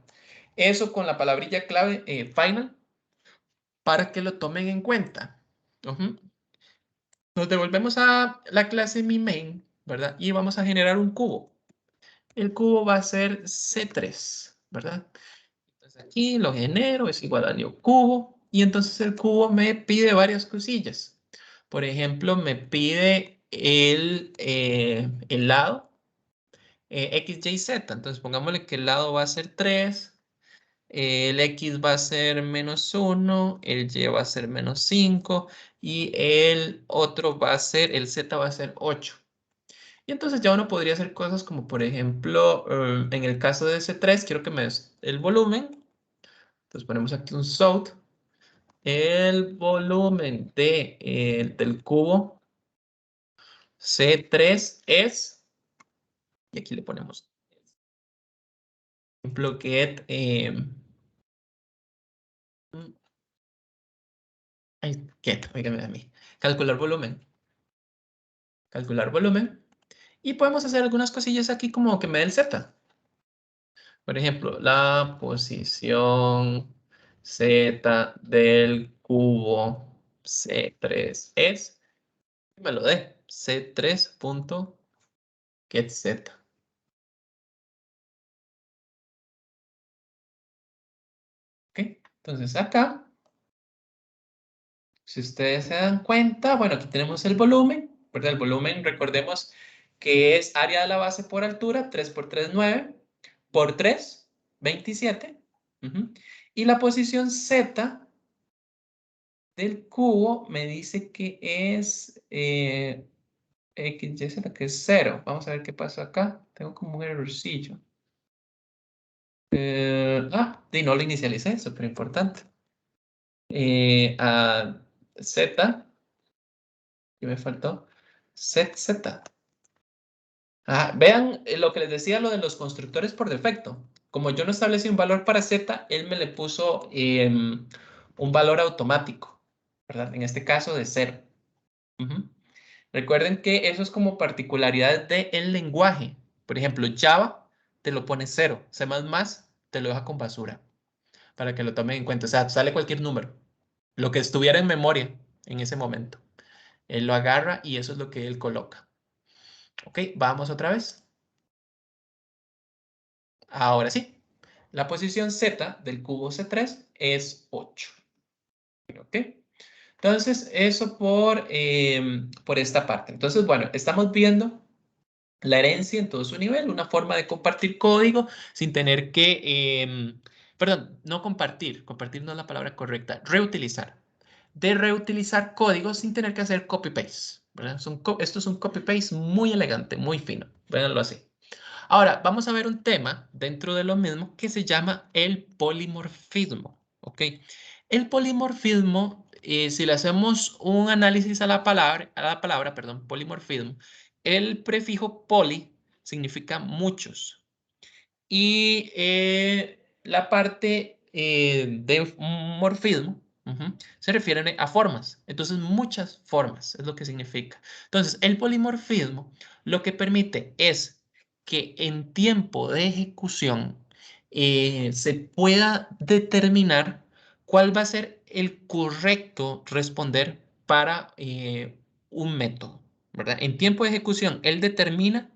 eso con la palabrilla clave final para que lo tomen en cuenta. Ujú. Nos devolvemos a la clase mi main, ¿verdad? Y vamos a generar un cubo. El cubo va a ser C3, ¿verdad? Entonces aquí lo genero, es igual a new cubo. Y entonces el cubo me pide varias cosillas. Por ejemplo, me pide el lado X, Y, Z. Entonces pongámosle que el lado va a ser 3. El X va a ser -1, el Y va a ser -5 y el otro va a ser, el Z va a ser 8. Y entonces ya uno podría hacer cosas como, por ejemplo, en el caso de C3, quiero que me des el volumen. Entonces ponemos aquí un south. El volumen del cubo C3 es, y aquí le ponemos, por ejemplo, get, get, oígame a mí, calcular volumen. Y podemos hacer algunas cosillas aquí como que me dé el Z. Por ejemplo, la posición Z del cubo C3 es, me lo dé, C3.getZ. ¿Ok? Entonces acá, si ustedes se dan cuenta, bueno, aquí tenemos el volumen, ¿verdad? El volumen, recordemos que es área de la base por altura, 3 por 3, 9, por 3, 27. Y la posición Z del cubo me dice que es X, Y, Z, que es 0. Vamos a ver qué pasa acá. Tengo como un errorcillo. Y no lo inicialicé, súper importante. A Z, ¿qué me faltó? Z. Vean lo que les decía, lo de los constructores por defecto. Como yo no establecí un valor para Z, él me le puso un valor automático, ¿verdad? En este caso de 0. Recuerden que eso es como particularidades del lenguaje. Por ejemplo, Java te lo pone 0, C++ te lo deja con basura, para que lo tomen en cuenta. O sea, sale cualquier número, lo que estuviera en memoria en ese momento. Él lo agarra y eso es lo que él coloca. Ok, vamos otra vez. Ahora sí, la posición Z del cubo C3 es 8. ¿Ok? Entonces, eso por esta parte. Entonces, bueno, estamos viendo la herencia en todo su nivel, una forma de compartir código sin tener que, perdón, no compartir no es la palabra correcta, reutilizar. De reutilizar código sin tener que hacer copy-paste. Esto es un copy-paste muy elegante, muy fino. Véanlo así. Ahora, vamos a ver un tema dentro de lo mismo que se llama el polimorfismo. ¿Ok? El polimorfismo, si le hacemos un análisis a la palabra, polimorfismo, el prefijo poli significa muchos. Y la parte de morfismo se refiere a formas. Entonces, muchas formas es lo que significa. Entonces, el polimorfismo lo que permite es que en tiempo de ejecución se pueda determinar cuál va a ser el correcto responder para un método, ¿verdad? En tiempo de ejecución, él determina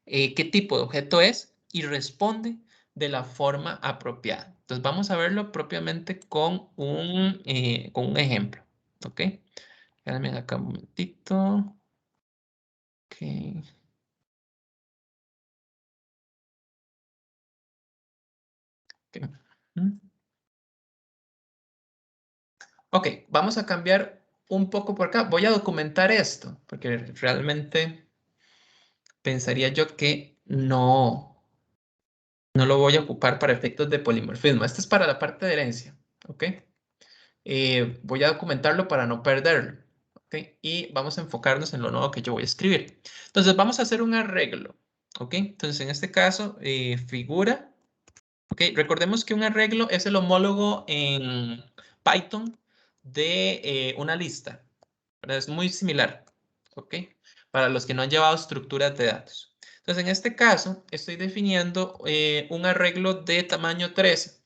qué tipo de objeto es y responde de la forma apropiada. Entonces vamos a verlo propiamente con un ejemplo. ¿Ok? Espérame acá un momentito. Ok. Ok. Ok, vamos a cambiar un poco por acá. Voy a documentar esto, porque realmente pensaría yo que no lo voy a ocupar para efectos de polimorfismo. Este es para la parte de herencia. ¿Ok? Voy a documentarlo para no perderlo. ¿Ok? Y vamos a enfocarnos en lo nuevo que yo voy a escribir. Entonces vamos a hacer un arreglo. ¿Ok? Entonces en este caso, figura. ¿Ok? Recordemos que un arreglo es el homólogo en Python de una lista. ¿Verdad? Es muy similar. ¿Ok? Para los que no han llevado estructuras de datos. Entonces en este caso estoy definiendo un arreglo de tamaño 13.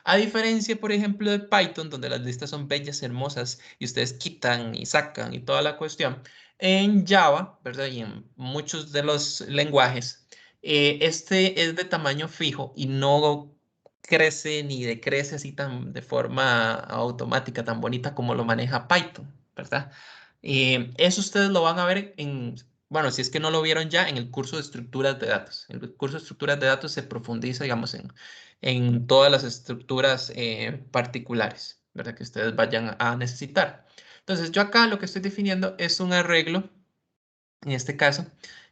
A diferencia, por ejemplo, de Python, donde las listas son bellas, hermosas, y ustedes quitan y sacan y toda la cuestión, en Java, ¿verdad? Y en muchos de los lenguajes, este es de tamaño fijo y no crece ni decrece así de forma automática, tan bonita como lo maneja Python, ¿verdad? Eso ustedes lo van a ver bueno, si es que no lo vieron ya, en el curso de estructuras de datos. En el curso de estructuras de datos se profundiza, digamos, en todas las estructuras particulares, ¿verdad? Que ustedes vayan a necesitar. Entonces, yo acá lo que estoy definiendo es un arreglo, en este caso,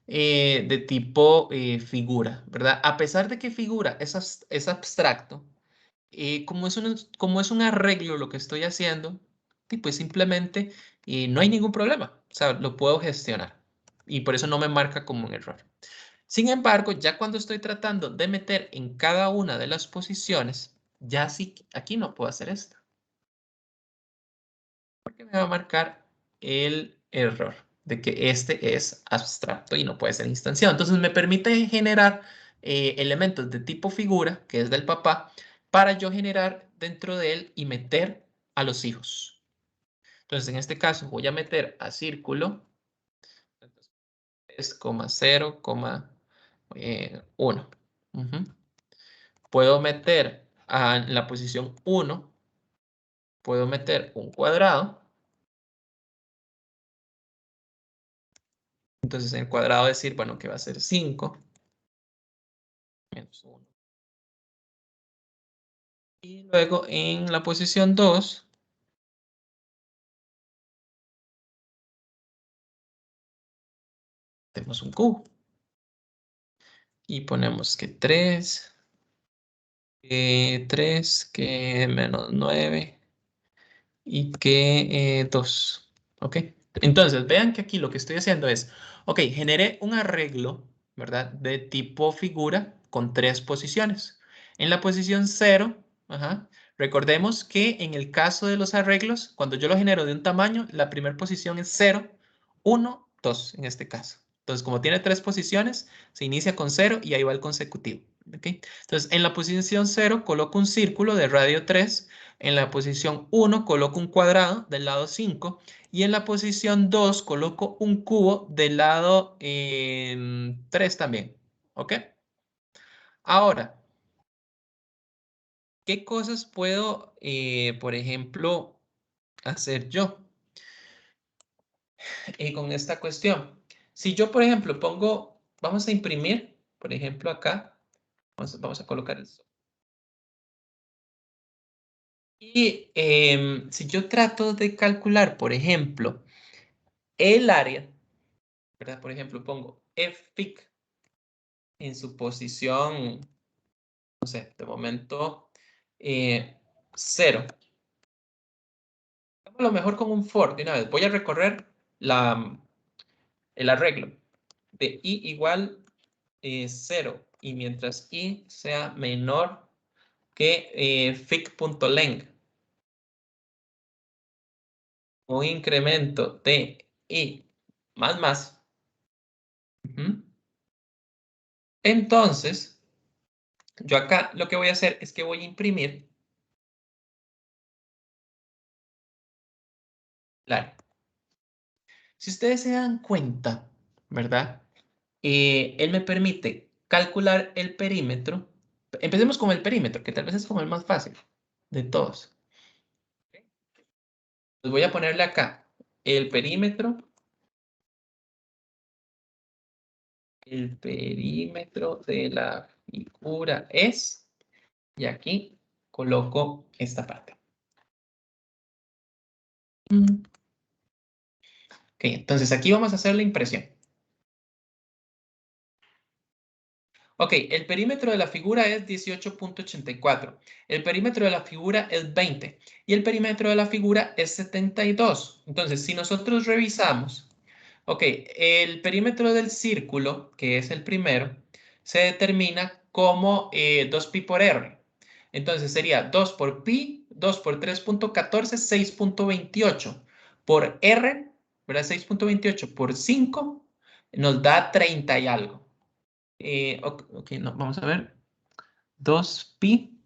de tipo figura, ¿verdad? A pesar de que figura es abstracto, como es un arreglo lo que estoy haciendo, pues simplemente no hay ningún problema, o sea, lo puedo gestionar y por eso no me marca como un error. Sin embargo, ya cuando estoy tratando de meter en cada una de las posiciones, ya sí, aquí no puedo hacer esto, porque me va a marcar el error de que este es abstracto y no puede ser instanciado. Entonces me permite generar elementos de tipo figura, que es del papá, para yo generar dentro de él y meter a los hijos. Entonces en este caso voy a meter a círculo 3,0,1. Puedo meter a la posición 1, puedo meter un cuadrado Entonces, en el cuadrado decir, bueno, que va a ser 5 menos 1. Y luego en la posición 2, tenemos un cubo. Y ponemos que 3, que menos 9 y que 2. ¿Ok? Entonces, vean que aquí lo que estoy haciendo es, ok, generé un arreglo, ¿verdad? De tipo figura con 3 posiciones. En la posición 0, recordemos que en el caso de los arreglos, cuando yo lo genero de un tamaño, la primera posición es 0, 1, 2 en este caso. Entonces, como tiene 3 posiciones, se inicia con 0 y ahí va el consecutivo. ¿Ok? Entonces, en la posición 0 coloco un círculo de radio 3. En la posición 1 coloco un cuadrado del lado 5 y en la posición 2 coloco un cubo del lado 3 también. ¿Ok? Ahora, ¿qué cosas puedo, por ejemplo, hacer yo con esta cuestión? Si yo, por ejemplo, pongo, vamos a imprimir, por ejemplo, acá, vamos a colocar esto. Y si yo trato de calcular, por ejemplo, el área, ¿verdad? Por ejemplo, pongo Fic en su posición, no sé, de momento 0. A lo mejor con un for de una vez. Voy a recorrer el arreglo de i igual 0 y mientras i sea menor que fic.length, un incremento de i más. Entonces, yo acá lo que voy a hacer es que voy a imprimir la. Si ustedes se dan cuenta, ¿verdad? Él me permite calcular el perímetro. Empecemos con el perímetro, que tal vez es como el más fácil de todos. Pues voy a ponerle acá el perímetro. El perímetro de la figura es, y aquí coloco esta parte. Ok, entonces aquí vamos a hacer la impresión. Ok, el perímetro de la figura es 18.84. El perímetro de la figura es 20. Y el perímetro de la figura es 72. Entonces, si nosotros revisamos, ok, el perímetro del círculo, que es el primero, se determina como 2pi por r. Entonces sería 2 por pi, 2 por 3.14, 6.28. Por r, ¿verdad? 6.28 por 5 nos da 30 y algo. Ok, no, vamos a ver. 2pi,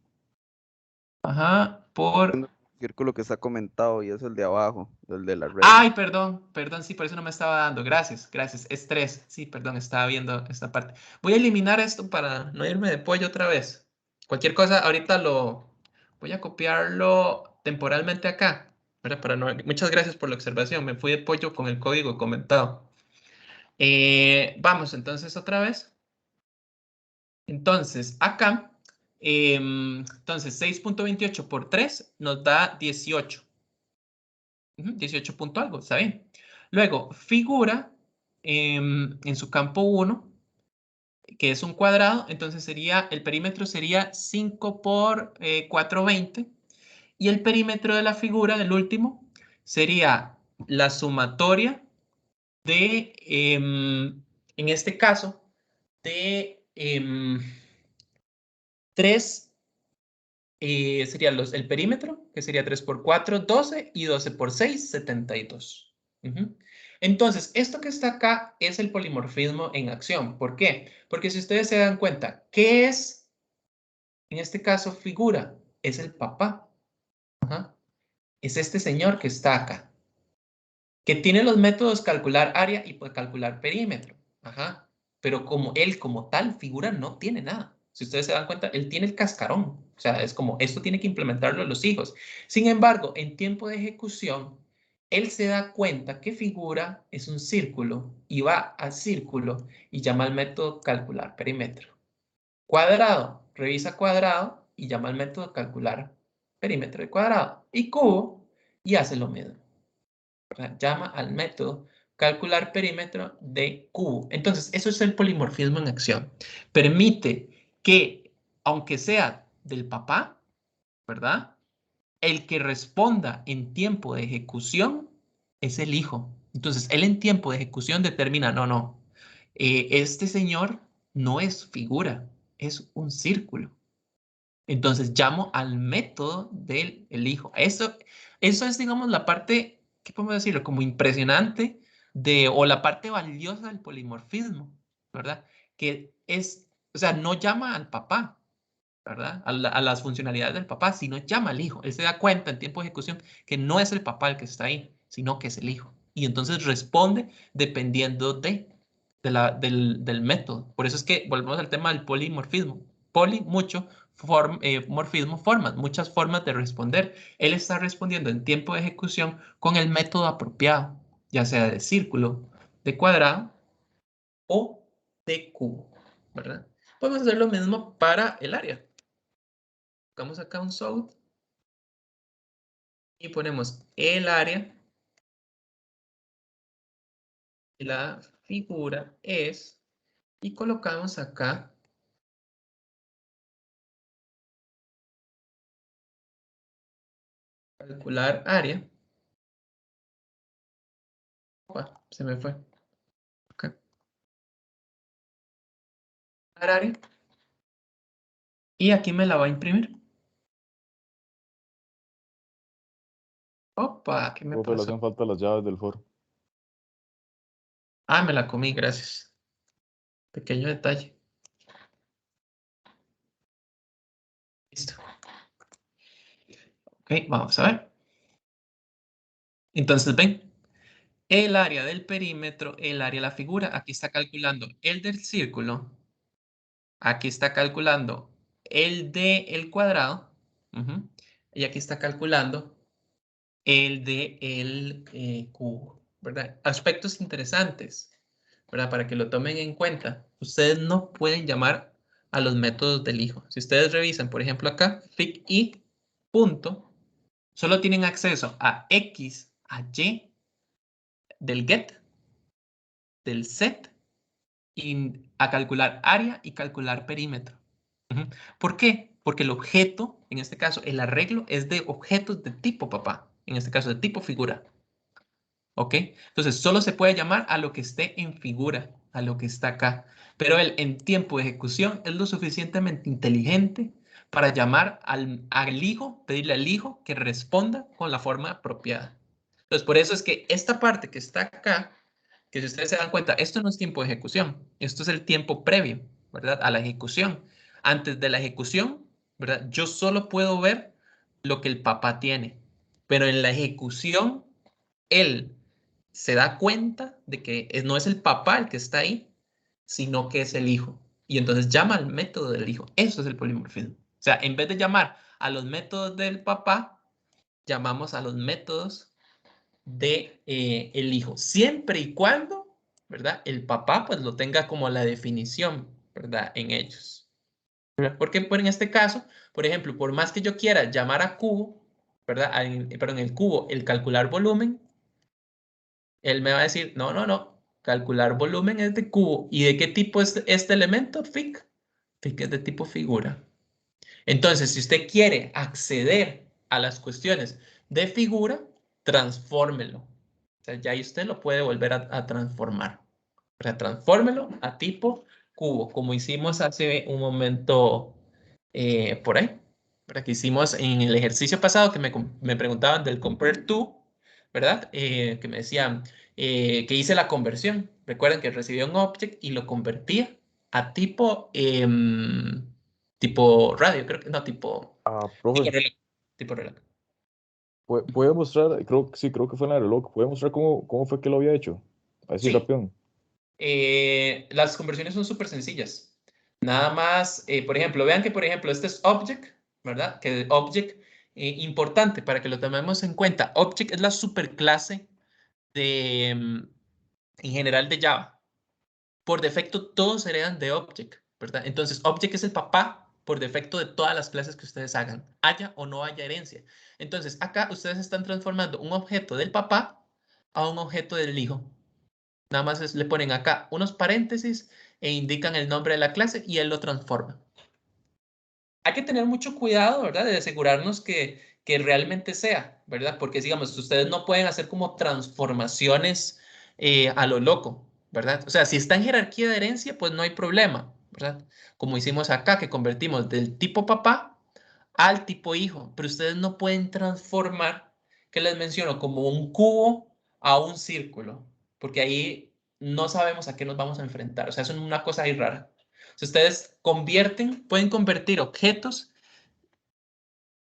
por... El círculo que está comentado y es el de abajo, el de la regla. Ay, perdón, sí, por eso no me estaba dando. Gracias. Es 3. Sí, perdón, estaba viendo esta parte. Voy a eliminar esto para no irme de pollo otra vez. Cualquier cosa, ahorita lo voy a copiarlo temporalmente acá. ¿Verdad? Muchas gracias por la observación. Me fui de pollo con el código comentado. Vamos entonces otra vez. Entonces, acá, entonces 6.28 por 3 nos da 18. 18 punto algo, está bien. Luego, figura en su campo 1, que es un cuadrado, entonces el perímetro sería 5 por 4, 20. Y el perímetro de la figura del último sería la sumatoria de, en este caso, de 3. Sería el perímetro, que sería 3 por 4, 12, y 12 por 6, 72. Entonces, esto que está acá es el polimorfismo en acción. ¿Por qué? Porque si ustedes se dan cuenta, ¿qué es, en este caso, figura? Es el papá. Es este señor que está acá, que tiene los métodos calcular área y calcular perímetro. Pero como él como tal figura no tiene nada. Si ustedes se dan cuenta, él tiene el cascarón. O sea, es como esto tiene que implementarlo los hijos. Sin embargo, en tiempo de ejecución, él se da cuenta que figura es un círculo y va al círculo y llama al método calcular perímetro. Cuadrado, revisa cuadrado y llama al método calcular perímetro de cuadrado. Y cubo y hace lo mismo. O sea, llama al método calcular perímetro de cubo. Entonces, eso es el polimorfismo en acción. Permite que, aunque sea del papá, ¿verdad? El que responda en tiempo de ejecución es el hijo. Entonces, él en tiempo de ejecución determina, no, este señor no es figura, es un círculo. Entonces, llamo al método del el hijo. Eso es, digamos, la parte, ¿qué podemos decirlo? Como impresionante o la parte valiosa del polimorfismo, ¿verdad? Que es, o sea, no llama al papá, ¿verdad? A las funcionalidades del papá, sino llama al hijo. Él se da cuenta en tiempo de ejecución que no es el papá el que está ahí, sino que es el hijo. Y entonces responde dependiendo del método. Por eso es que volvemos al tema del polimorfismo. Mucho, morfismo, formas, muchas formas de responder. Él está respondiendo en tiempo de ejecución con el método apropiado, ya sea de círculo, de cuadrado o de cubo, ¿verdad? Podemos hacer lo mismo para el área. Buscamos acá un south y ponemos el área y la figura es, y colocamos acá calcular área. Opa, se me fue. Acá. Área. Y aquí me la va a imprimir. Opa, ¿qué me Profe, le pasó? hacen falta las llaves del foro. Ah, me la comí, gracias. Pequeño detalle. Listo. Ok, vamos a ver. Entonces, ven. El área del perímetro, el área de la figura. Aquí está calculando el del círculo. Aquí está calculando el del cuadrado. Y aquí está calculando el del cubo, ¿verdad? Aspectos interesantes, ¿verdad? Para que lo tomen en cuenta. Ustedes no pueden llamar a los métodos del hijo. Si ustedes revisan, por ejemplo, acá, fic punto, solo tienen acceso a X, a Y del get, del set, y a calcular área y calcular perímetro. ¿Por qué? Porque el objeto, en este caso, el arreglo es de objetos de tipo papá, en este caso de tipo figura. ¿Ok? Entonces, solo se puede llamar a lo que esté en figura, a lo que está acá. Pero él en tiempo de ejecución es lo suficientemente inteligente para llamar al hijo, pedirle al hijo que responda con la forma apropiada. Entonces, por eso es que esta parte que está acá, que si ustedes se dan cuenta, esto no es tiempo de ejecución, esto es el tiempo previo, ¿verdad? A la ejecución. Antes de la ejecución, ¿verdad? Yo solo puedo ver lo que el papá tiene, pero en la ejecución, él se da cuenta de que no es el papá el que está ahí, sino que es el hijo. Y entonces llama al método del hijo. Eso es el polimorfismo. O sea, en vez de llamar a los métodos del papá, llamamos a los métodos de el hijo, siempre y cuando, ¿verdad? El papá pues lo tenga como la definición, ¿verdad? En ellos. Porque en este caso, por ejemplo, por más que yo quiera llamar a cubo, ¿verdad? Pero en el cubo, el calcular volumen, él me va a decir, no, calcular volumen es de cubo. ¿Y de qué tipo es este elemento? Fic. Fic es de tipo figura. Entonces, si usted quiere acceder a las cuestiones de figura, transfórmelo. O sea, ya ahí usted lo puede volver a transformar. O sea, transfórmelo a tipo cubo, como hicimos hace un momento por ahí. ¿Verdad? Que hicimos en el ejercicio pasado que me preguntaban del compare to, ¿verdad? Que me decían que hice la conversión. Recuerden que recibía un object y lo convertía a tipo, tipo radio, creo que no, Ah, tipo profe, reloj. Tipo reloj. ¿puede mostrar? Creo que fue en la reloj. ¿Puede mostrar cómo fue que lo había hecho? Así Sí, rápido. las conversiones son súper sencillas. Nada más, por ejemplo, vean que, por ejemplo, este es object, ¿verdad? Que object importante para que lo tomemos en cuenta. Object es la superclase de, en general de Java. Por defecto, todos heredan de Object, ¿verdad? Entonces, Object es el papá por defecto de todas las clases que ustedes hagan, haya o no haya herencia. Entonces, acá ustedes están transformando un objeto del papá a un objeto del hijo. Nada más le ponen acá unos paréntesis e indican el nombre de la clase y él lo transforma. Hay que tener mucho cuidado, ¿verdad? De asegurarnos que realmente sea, ¿verdad? Porque, digamos, ustedes no pueden hacer como transformaciones a lo loco, ¿verdad? O sea, si está en jerarquía de herencia, pues no hay problema, ¿verdad? Como hicimos acá, que convertimos del tipo papá al tipo hijo, pero ustedes no pueden transformar, que les menciono, como un cubo a un círculo, porque ahí no sabemos a qué nos vamos a enfrentar. O sea, es una cosa ahí rara. Si ustedes pueden convertir objetos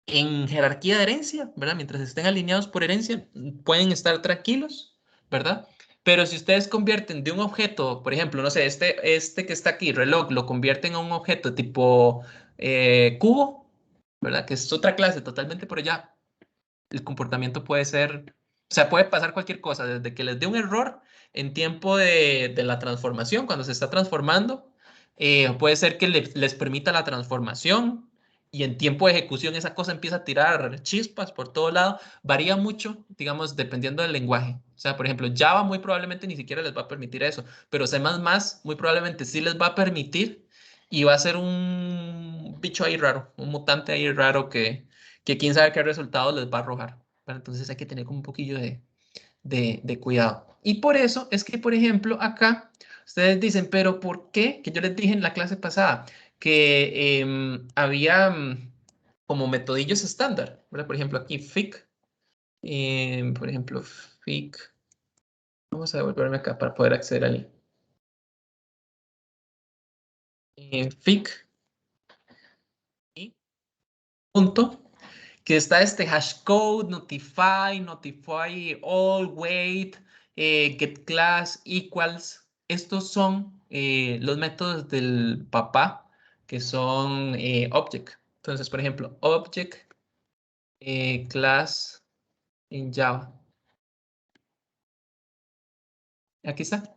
en jerarquía de herencia, ¿verdad? Mientras estén alineados por herencia, pueden estar tranquilos, ¿verdad? Pero si ustedes convierten de un objeto, por ejemplo, no sé, este que está aquí, reloj, lo convierten a un objeto tipo cubo, ¿verdad? Que es otra clase totalmente por allá. El comportamiento puede ser, o sea, puede pasar cualquier cosa, desde que les dé un error en tiempo de la transformación, cuando se está transformando, puede ser que les permita la transformación y en tiempo de ejecución esa cosa empieza a tirar chispas por todo lado. Varía mucho, digamos, dependiendo del lenguaje. O sea, por ejemplo, Java muy probablemente ni siquiera les va a permitir eso, pero C++ muy probablemente sí les va a permitir y va a ser un bicho ahí raro, un mutante ahí raro que quién sabe qué resultado les va a arrojar. ¿Vale? Entonces hay que tener como un poquillo de cuidado. Y por eso es que, por ejemplo, acá ustedes dicen, pero ¿por qué? Que yo les dije en la clase pasada que había como metodillos estándar, ¿verdad? Por ejemplo, aquí FIC, por ejemplo, FIC. Vamos a devolverme acá para poder acceder al FIC y punto. Que está este hashcode, notify all, wait, get class, equals. Estos son los métodos del papá, que son object. Entonces, por ejemplo, object class en Java. Aquí está.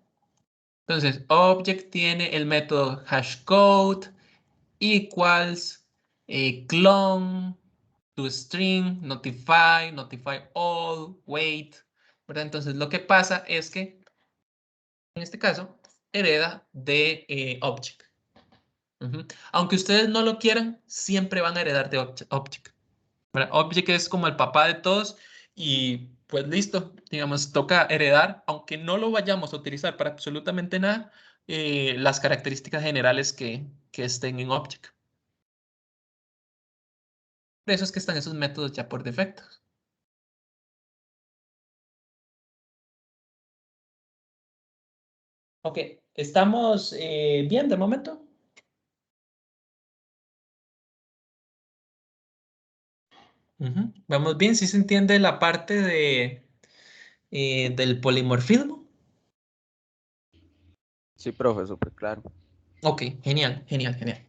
Entonces, object tiene el método hashcode, equals, clone, toString, notify all, wait, ¿verdad? Entonces lo que pasa es que en este caso hereda de object. Aunque ustedes no lo quieran, siempre van a heredar de object. ¿Verdad? Object es como el papá de todos y pues listo, digamos, toca heredar, aunque no lo vayamos a utilizar para absolutamente nada, las características generales que estén en object. Por eso es que están esos métodos ya por defecto. Ok, ¿estamos bien de momento? Vamos bien, ¿sí se entiende la parte del polimorfismo? Sí, profe, súper claro. Ok, genial, genial, genial.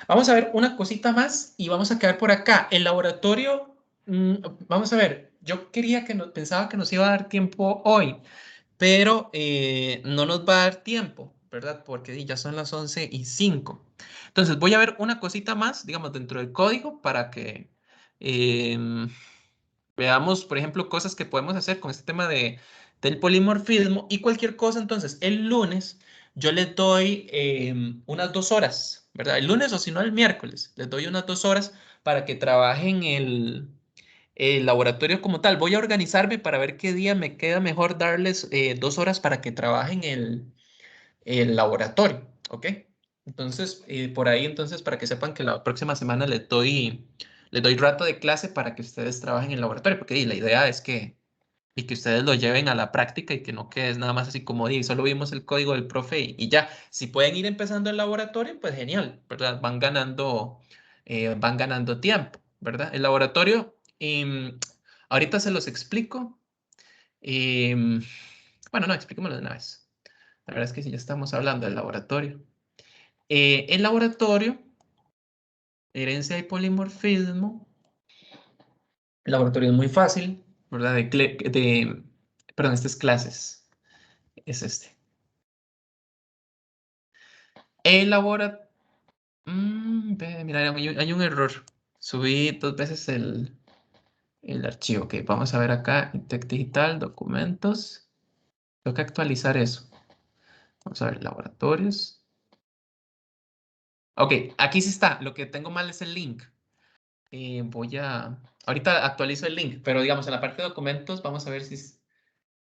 Vamos a ver una cosita más y vamos a quedar por acá. El laboratorio, vamos a ver, yo quería pensaba que nos iba a dar tiempo hoy, pero no nos va a dar tiempo, ¿verdad? Porque ya son las 11:05. Entonces voy a ver una cosita más, digamos, dentro del código para que em, veamos, por ejemplo, cosas que podemos hacer con este tema del polimorfismo y cualquier cosa. Entonces, el lunes yo les doy unas 2 horas, ¿verdad? El lunes o si no el miércoles, les doy unas 2 horas para que trabajen el laboratorio como tal. Voy a organizarme para ver qué día me queda mejor darles 2 horas para que trabajen el laboratorio, ¿ok? Entonces, por ahí, entonces, para que sepan que la próxima semana les doy rato de clase para que ustedes trabajen en el laboratorio, porque la idea es que ustedes lo lleven a la práctica y que no quede nada más así como, solo vimos el código del profe y ya. Si pueden ir empezando el laboratorio, pues genial, ¿verdad? Van ganando tiempo, ¿verdad? El laboratorio, ahorita se los explico. em, bueno, no, expliquémoslo de una vez. La verdad es que si ya estamos hablando del laboratorio. El laboratorio, herencia y polimorfismo, El laboratorio es muy fácil, ¿verdad? Perdón, este es clases. Es este. El laboratorio... mira, hay un error. Subí 2 veces el archivo. Ok, vamos a ver acá. Intec Digital, documentos. Tengo que actualizar eso. Vamos a ver, laboratorios. Ok, aquí sí está. Lo que tengo mal es el link. Ahorita actualizo el link, pero digamos en la parte de documentos, vamos a ver si...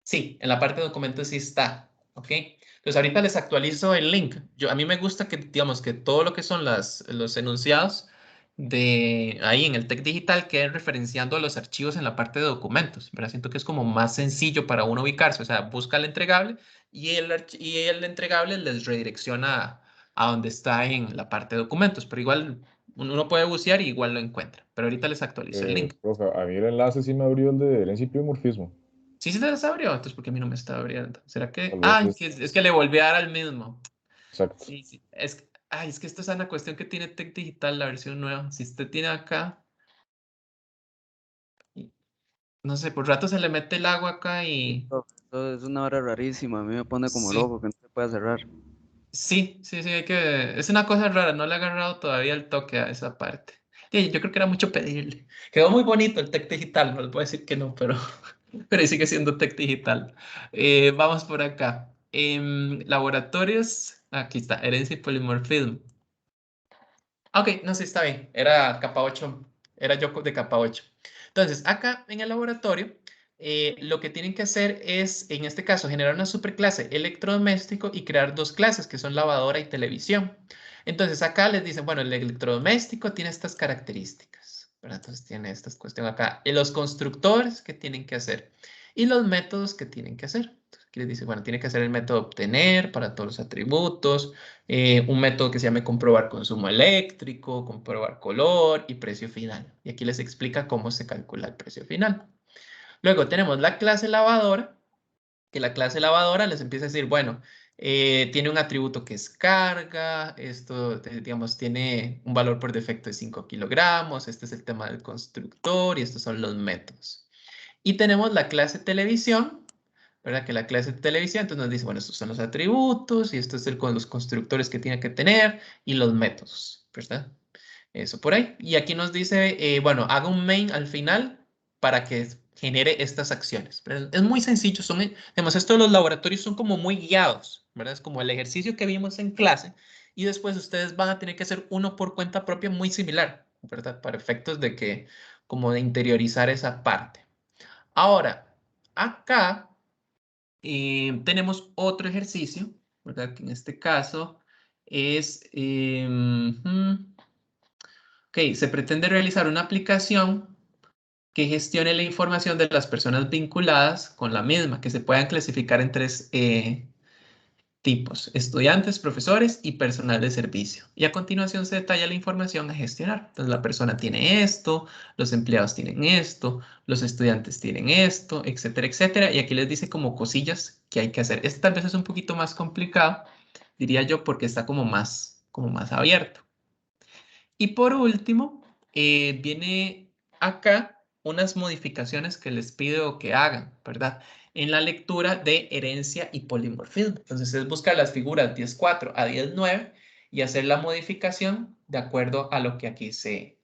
Sí, en la parte de documentos sí está. ¿Ok? Entonces ahorita les actualizo el link. A mí me gusta que, digamos, que todo lo que son los enunciados de ahí en el Tec Digital queden referenciando los archivos en la parte de documentos. ¿Verdad? Siento que es como más sencillo para uno ubicarse. O sea, busca el entregable y el entregable les redirecciona a donde está en la parte de documentos. Pero igual uno puede bucear y igual lo encuentra. Pero ahorita les actualizo el link. Profe, a mí el enlace sí me abrió el de herencia y polimorfismo. Sí, sí te las abrió. Entonces, ¿por qué a mí no me está abriendo? ¿Será que...? Tal vez Ah, es que le volví a dar al mismo. exacto. Sí, sí. Es que esto es una cuestión que tiene Tec Digital, la versión nueva. Si usted tiene acá, no sé, por rato se le mete el agua acá y... Profe, eso es una hora rarísima. A mí me pone como Sí, loco que no se puede cerrar. sí, sí, sí, Es una cosa rara, no le he agarrado todavía el toque a esa parte. Y yo creo que era mucho pedirle. Quedó muy bonito el Tec Digital, no les voy a decir que no, pero, pero sigue siendo Tec Digital. Vamos por acá. Laboratorios, aquí está, herencia y polimorfismo. Ok, no sé, está bien. Era capa 8. Era yo de capa 8. Entonces, acá en el laboratorio, lo que tienen que hacer es, en este caso, generar una superclase electrodoméstico y crear 2 clases que son lavadora y televisión. Entonces, acá les dicen, bueno, el electrodoméstico tiene estas características, ¿verdad? Entonces, tiene esta cuestión acá. Y los constructores que tienen que hacer y los métodos que tienen que hacer. Entonces, aquí les dice, bueno, tiene que hacer el método obtener para todos los atributos, un método que se llama comprobar consumo eléctrico, comprobar color y precio final. Y aquí les explica cómo se calcula el precio final. Luego tenemos la clase lavadora, que la clase lavadora les empieza a decir, bueno, tiene un atributo que es carga, esto, digamos, tiene un valor por defecto de 5 kilogramos, este es el tema del constructor y estos son los métodos. Y tenemos la clase televisión, ¿verdad? Que la clase de televisión, entonces nos dice, bueno, estos son los atributos y esto es con los constructores que tiene que tener y los métodos, ¿verdad? Eso por ahí. Y aquí nos dice, bueno, haga un main al final para que genere estas acciones. ¿Verdad? Es muy sencillo, digamos, esto de los laboratorios son como muy guiados, ¿verdad? Es como el ejercicio que vimos en clase y después ustedes van a tener que hacer uno por cuenta propia muy similar, ¿verdad? Para efectos de que, como de interiorizar esa parte. Ahora, acá tenemos otro ejercicio, ¿verdad? Que en este caso es, ok, se pretende realizar una aplicación que gestione la información de las personas vinculadas con la misma, que se puedan clasificar en 3 tipos: estudiantes, profesores y personal de servicio. Y a continuación se detalla la información a gestionar. Entonces la persona tiene esto, los empleados tienen esto, los estudiantes tienen esto, etcétera, etcétera. Y aquí les dice como cosillas que hay que hacer. Este tal vez es un poquito más complicado, diría yo, porque está como más abierto. Y por último, viene acá unas modificaciones que les pido que hagan, ¿verdad? En la lectura de herencia y polimorfismo. Entonces es buscar las figuras 10.4 a 10.9 y hacer la modificación de acuerdo a lo que aquí se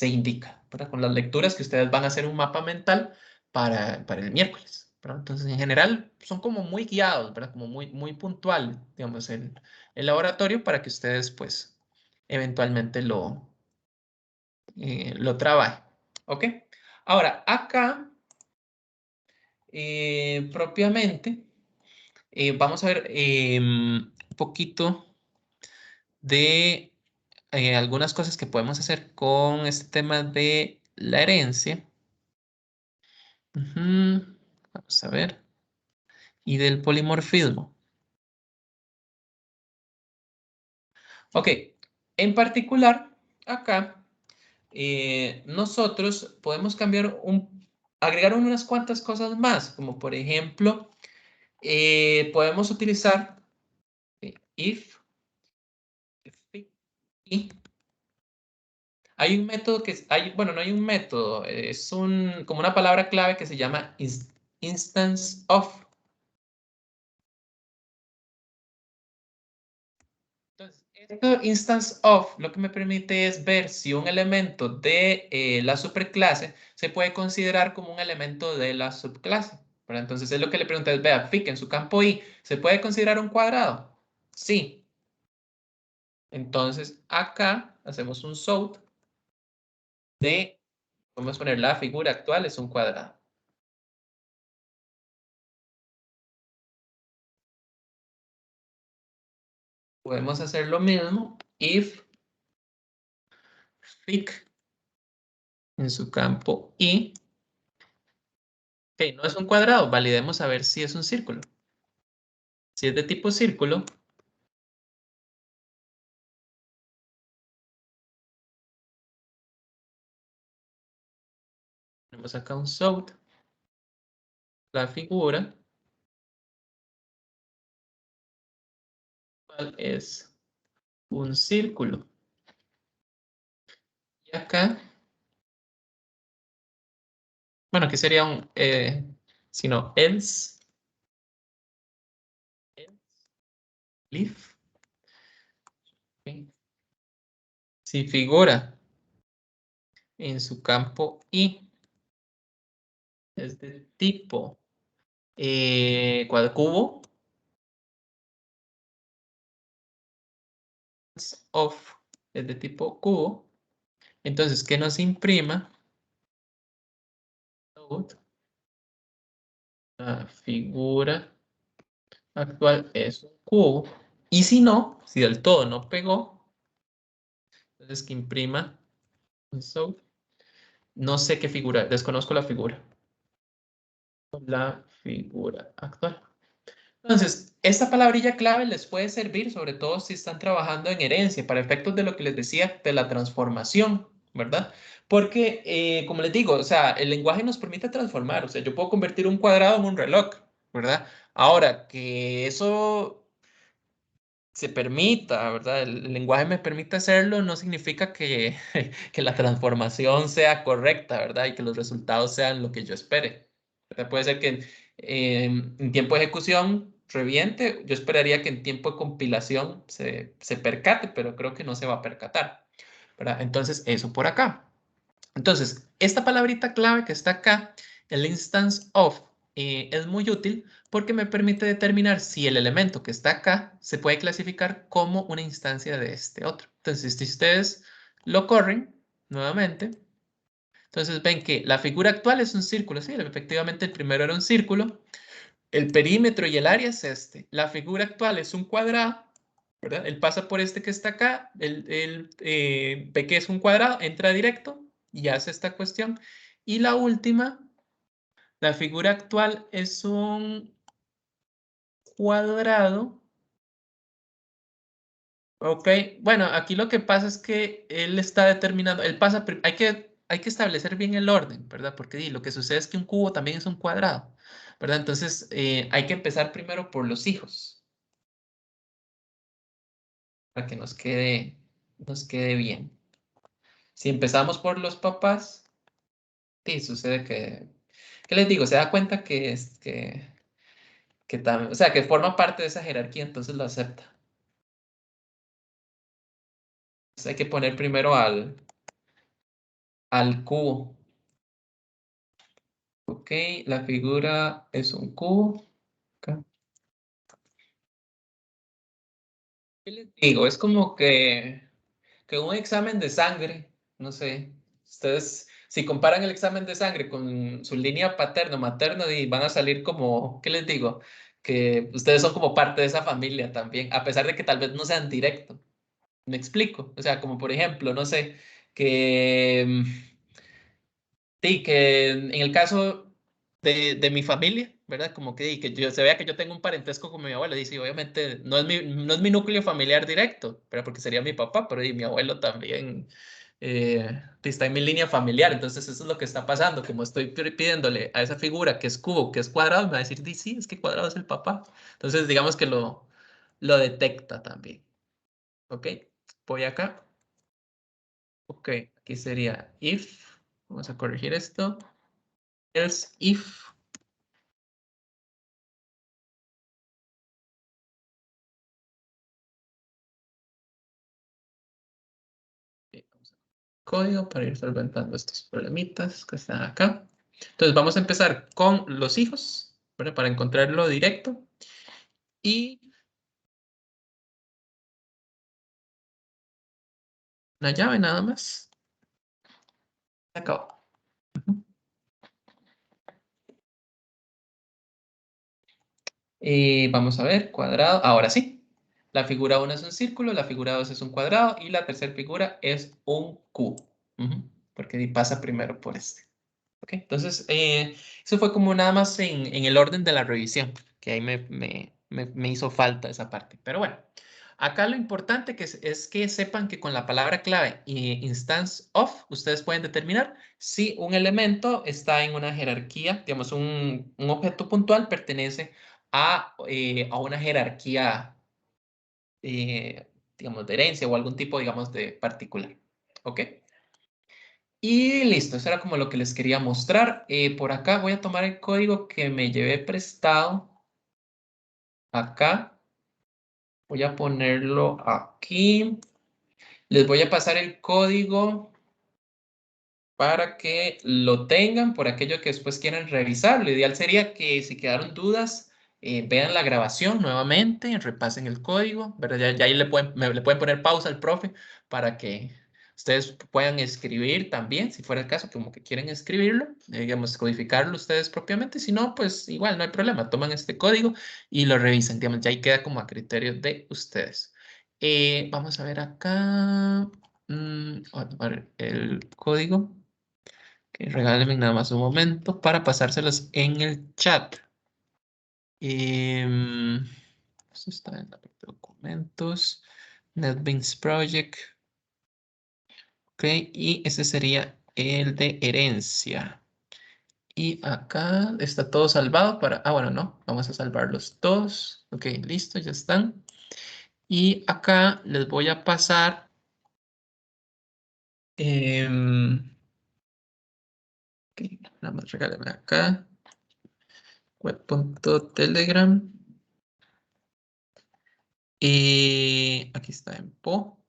indica, ¿verdad? Con las lecturas que ustedes van a hacer un mapa mental para el miércoles, ¿verdad? Entonces en general son como muy guiados, ¿verdad? Como muy puntual, digamos, el laboratorio para que ustedes pues eventualmente lo trabajen, ¿ok? Ahora, acá propiamente vamos a ver un poquito de algunas cosas que podemos hacer con este tema de la herencia. Ujú. Vamos a ver. Y del polimorfismo. Ok. En particular, acá nosotros podemos agregar unas cuantas cosas más, como por ejemplo, podemos utilizar if y Hay un método bueno, no hay un método, es como una palabra clave que se llama instance of. Entonces, esto instance of lo que me permite es ver si un elemento de la superclase se puede considerar como un elemento de la subclase, ¿verdad? Entonces, es lo que le pregunta es, vea, Fick, en su campo I, ¿se puede considerar un cuadrado? Sí. Entonces, acá hacemos un sort de, vamos a poner la figura actual, es un cuadrado. Podemos hacer lo mismo if Fick en su campo I, ok, no es un cuadrado, validemos a ver si es un círculo. Si es de tipo círculo, tenemos acá un sort, la figura, cual es un círculo. Y acá, bueno, aquí sería un, sino else if, ok. Si figura en su campo I es de tipo cuadro of es de tipo cubo, entonces que nos imprima la figura actual es un cubo, y si no, si del todo no pegó, entonces que imprima un sort. No sé qué figura, desconozco la figura. La figura actual. Entonces, esta palabrilla clave les puede servir, sobre todo si están trabajando en herencia, para efectos de lo que les decía de la transformación, ¿verdad? Porque, como les digo, o sea, el lenguaje nos permite transformar, o sea, yo puedo convertir un cuadrado en un reloj, ¿verdad? Ahora, que eso se permita, ¿verdad? El lenguaje me permite hacerlo, no significa que, que la transformación sea correcta, ¿verdad? Y que los resultados sean lo que yo espere. ¿Verdad? Puede ser que en tiempo de ejecución reviente, yo esperaría que en tiempo de compilación se percate, pero creo que no se va a percatar, ¿verdad? Entonces, eso por acá. Entonces, esta palabrita clave que está acá, el instance of, es muy útil porque me permite determinar si el elemento que está acá se puede clasificar como una instancia de este otro. Entonces, si ustedes lo corren nuevamente, entonces ven que la figura actual es un círculo. Sí, efectivamente el primero era un círculo. El perímetro y el área es este. La figura actual es un cuadrado, ¿verdad? Él pasa por este que está acá, ve que es un cuadrado, entra directo y hace esta cuestión. Y la última, la figura actual es un cuadrado. Ok, bueno, aquí lo que pasa es que él está determinando, él pasa, hay que establecer bien el orden, ¿verdad? Porque lo que sucede es que un cubo también es un cuadrado, ¿verdad? Entonces, hay que empezar primero por los hijos, para que nos quede bien. Si empezamos por los papás, sí, sucede que, ¿qué les digo? Se da cuenta que también, o sea, que forma parte de esa jerarquía, entonces lo acepta. Entonces hay que poner primero al cubo. Ok, la figura es un cubo. Acá. ¿Qué les digo? Es como que un examen de sangre, no sé, ustedes, si comparan el examen de sangre con su línea paterno-materno, y van a salir como, ¿qué les digo? Que ustedes son como parte de esa familia también, a pesar de que tal vez no sean directos. ¿Me explico? O sea, como por ejemplo, no sé, que, sí, que en el caso de mi familia, ¿verdad? Como que yo, se vea que yo tengo un parentesco con mi abuelo. Dice, obviamente no es mi núcleo familiar directo, pero porque sería mi papá, pero y mi abuelo también está en mi línea familiar. Entonces eso es lo que está pasando. Como estoy pidiéndole a esa figura que es cubo, que es cuadrado, me va a decir, sí, es que cuadrado es el papá. Entonces digamos que lo detecta también. ¿Ok? Voy acá. Ok, Aquí sería if. Vamos a corregir esto. Else if. Vamos a código para ir solventando estos problemitas que están acá. Entonces vamos a empezar con los hijos, ¿verdad? Para encontrarlo directo. Y una llave nada más. Se acabó. Vamos a ver, cuadrado. Ahora sí. La figura 1 es un círculo, la figura 2 es un cuadrado y la tercera figura es un cubo. Porque pasa primero por este. ¿Ok? Entonces, eso fue como nada más en el orden de la revisión, que ahí me hizo falta esa parte. Pero bueno, acá lo importante es que sepan que con la palabra clave instance of, ustedes pueden determinar si un elemento está en una jerarquía, digamos, un objeto puntual pertenece a una jerarquía, digamos, de herencia o algún tipo, digamos, de particular. ¿Ok? Y listo, eso era como lo que les quería mostrar. Por acá voy a tomar el código que me llevé prestado. Acá. Voy a ponerlo aquí. Les voy a pasar el código para que lo tengan por aquello que después quieran revisar. Lo ideal sería que si quedaron dudas, vean la grabación nuevamente, repasen el código, ¿verdad? Ya ahí le pueden poner pausa al profe para que ustedes puedan escribir también, si fuera el caso, como que quieren escribirlo, digamos, codificarlo ustedes propiamente. Si no, pues igual no hay problema, toman este código y lo revisan, digamos, ya ahí queda como a criterio de ustedes. Vamos a ver acá. A ver, el código. Regálenme nada más un momento para pasárselos en el chat. Esto está en la parte de documentos. NetBeans Project. Ok, y ese sería el de herencia. Y acá está todo salvado para... Ah, bueno, no. Vamos a salvarlos todos. Ok, listo, ya están. Y acá les voy a pasar... ok, nada más regálenme acá. Web.telegram. Y aquí está en Po.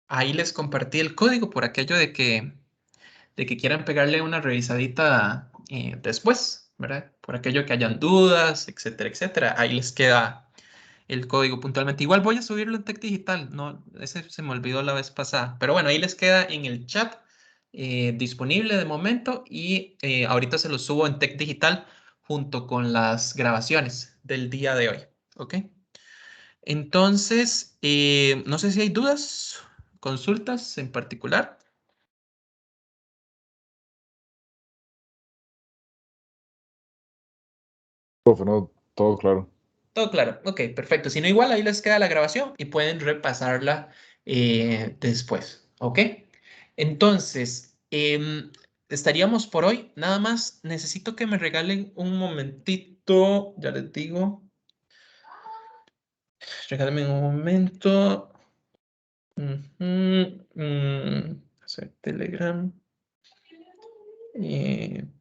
Ahí les compartí el código por aquello de que quieran pegarle una revisadita después, ¿verdad? Por aquello que hayan dudas, etcétera, etcétera. Ahí les queda el código puntualmente. Igual voy a subirlo en Tech Digital, no, ese se me olvidó la vez pasada. Pero bueno, ahí les queda en el chat disponible de momento y ahorita se lo subo en Tech Digital junto con las grabaciones del día de hoy. ¿Ok? Entonces, no sé si hay dudas, consultas en particular. Profe, no, todo claro. Todo claro. Ok, perfecto. Si no, igual ahí les queda la grabación y pueden repasarla después. ¿Ok? Entonces, estaríamos por hoy. Nada más necesito que me regalen un momentito. Ya les digo. Regálenme un momento. Hacer Telegram.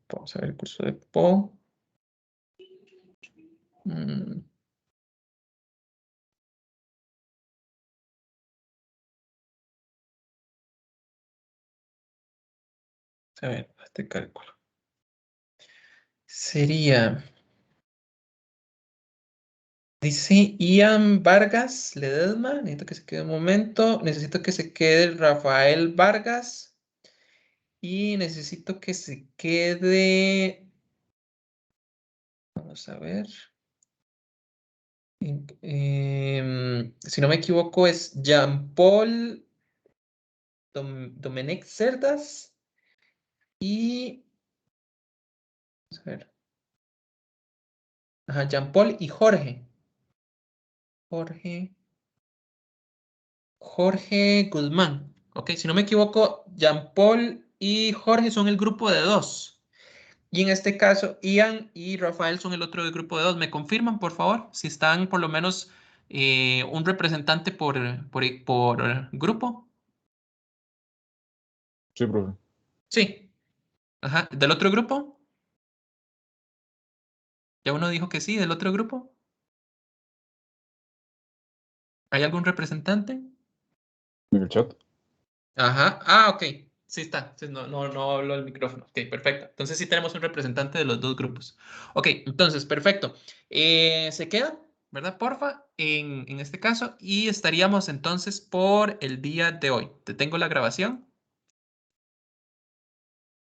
Vamos a ver el curso de Po. A ver, este cálculo. Sería, dice Ian Vargas Ledesma, necesito que se quede un momento, necesito que se quede Rafael Vargas y necesito que se quede, vamos a ver, si no me equivoco es Jean-Paul Domenech Cerdas y, vamos a ver, ajá, Jean-Paul y Jorge. Jorge Guzmán. Ok, si no me equivoco, Jean Paul y Jorge son el grupo de dos. Y en este caso, Ian y Rafael son el otro del grupo de 2. ¿Me confirman, por favor, si están por lo menos un representante por grupo? Sí, profe. Sí. Ajá. ¿Del otro grupo? Ya uno dijo que sí, ¿del otro grupo? ¿Hay algún representante? En el chat. Ajá. Ah, ok. Sí está. Sí, no hablo el micrófono. Ok, perfecto. Entonces sí tenemos un representante de los dos grupos. Ok, entonces, perfecto. Se queda, ¿verdad? Porfa, en este caso. Y estaríamos entonces por el día de hoy. Te tengo la grabación.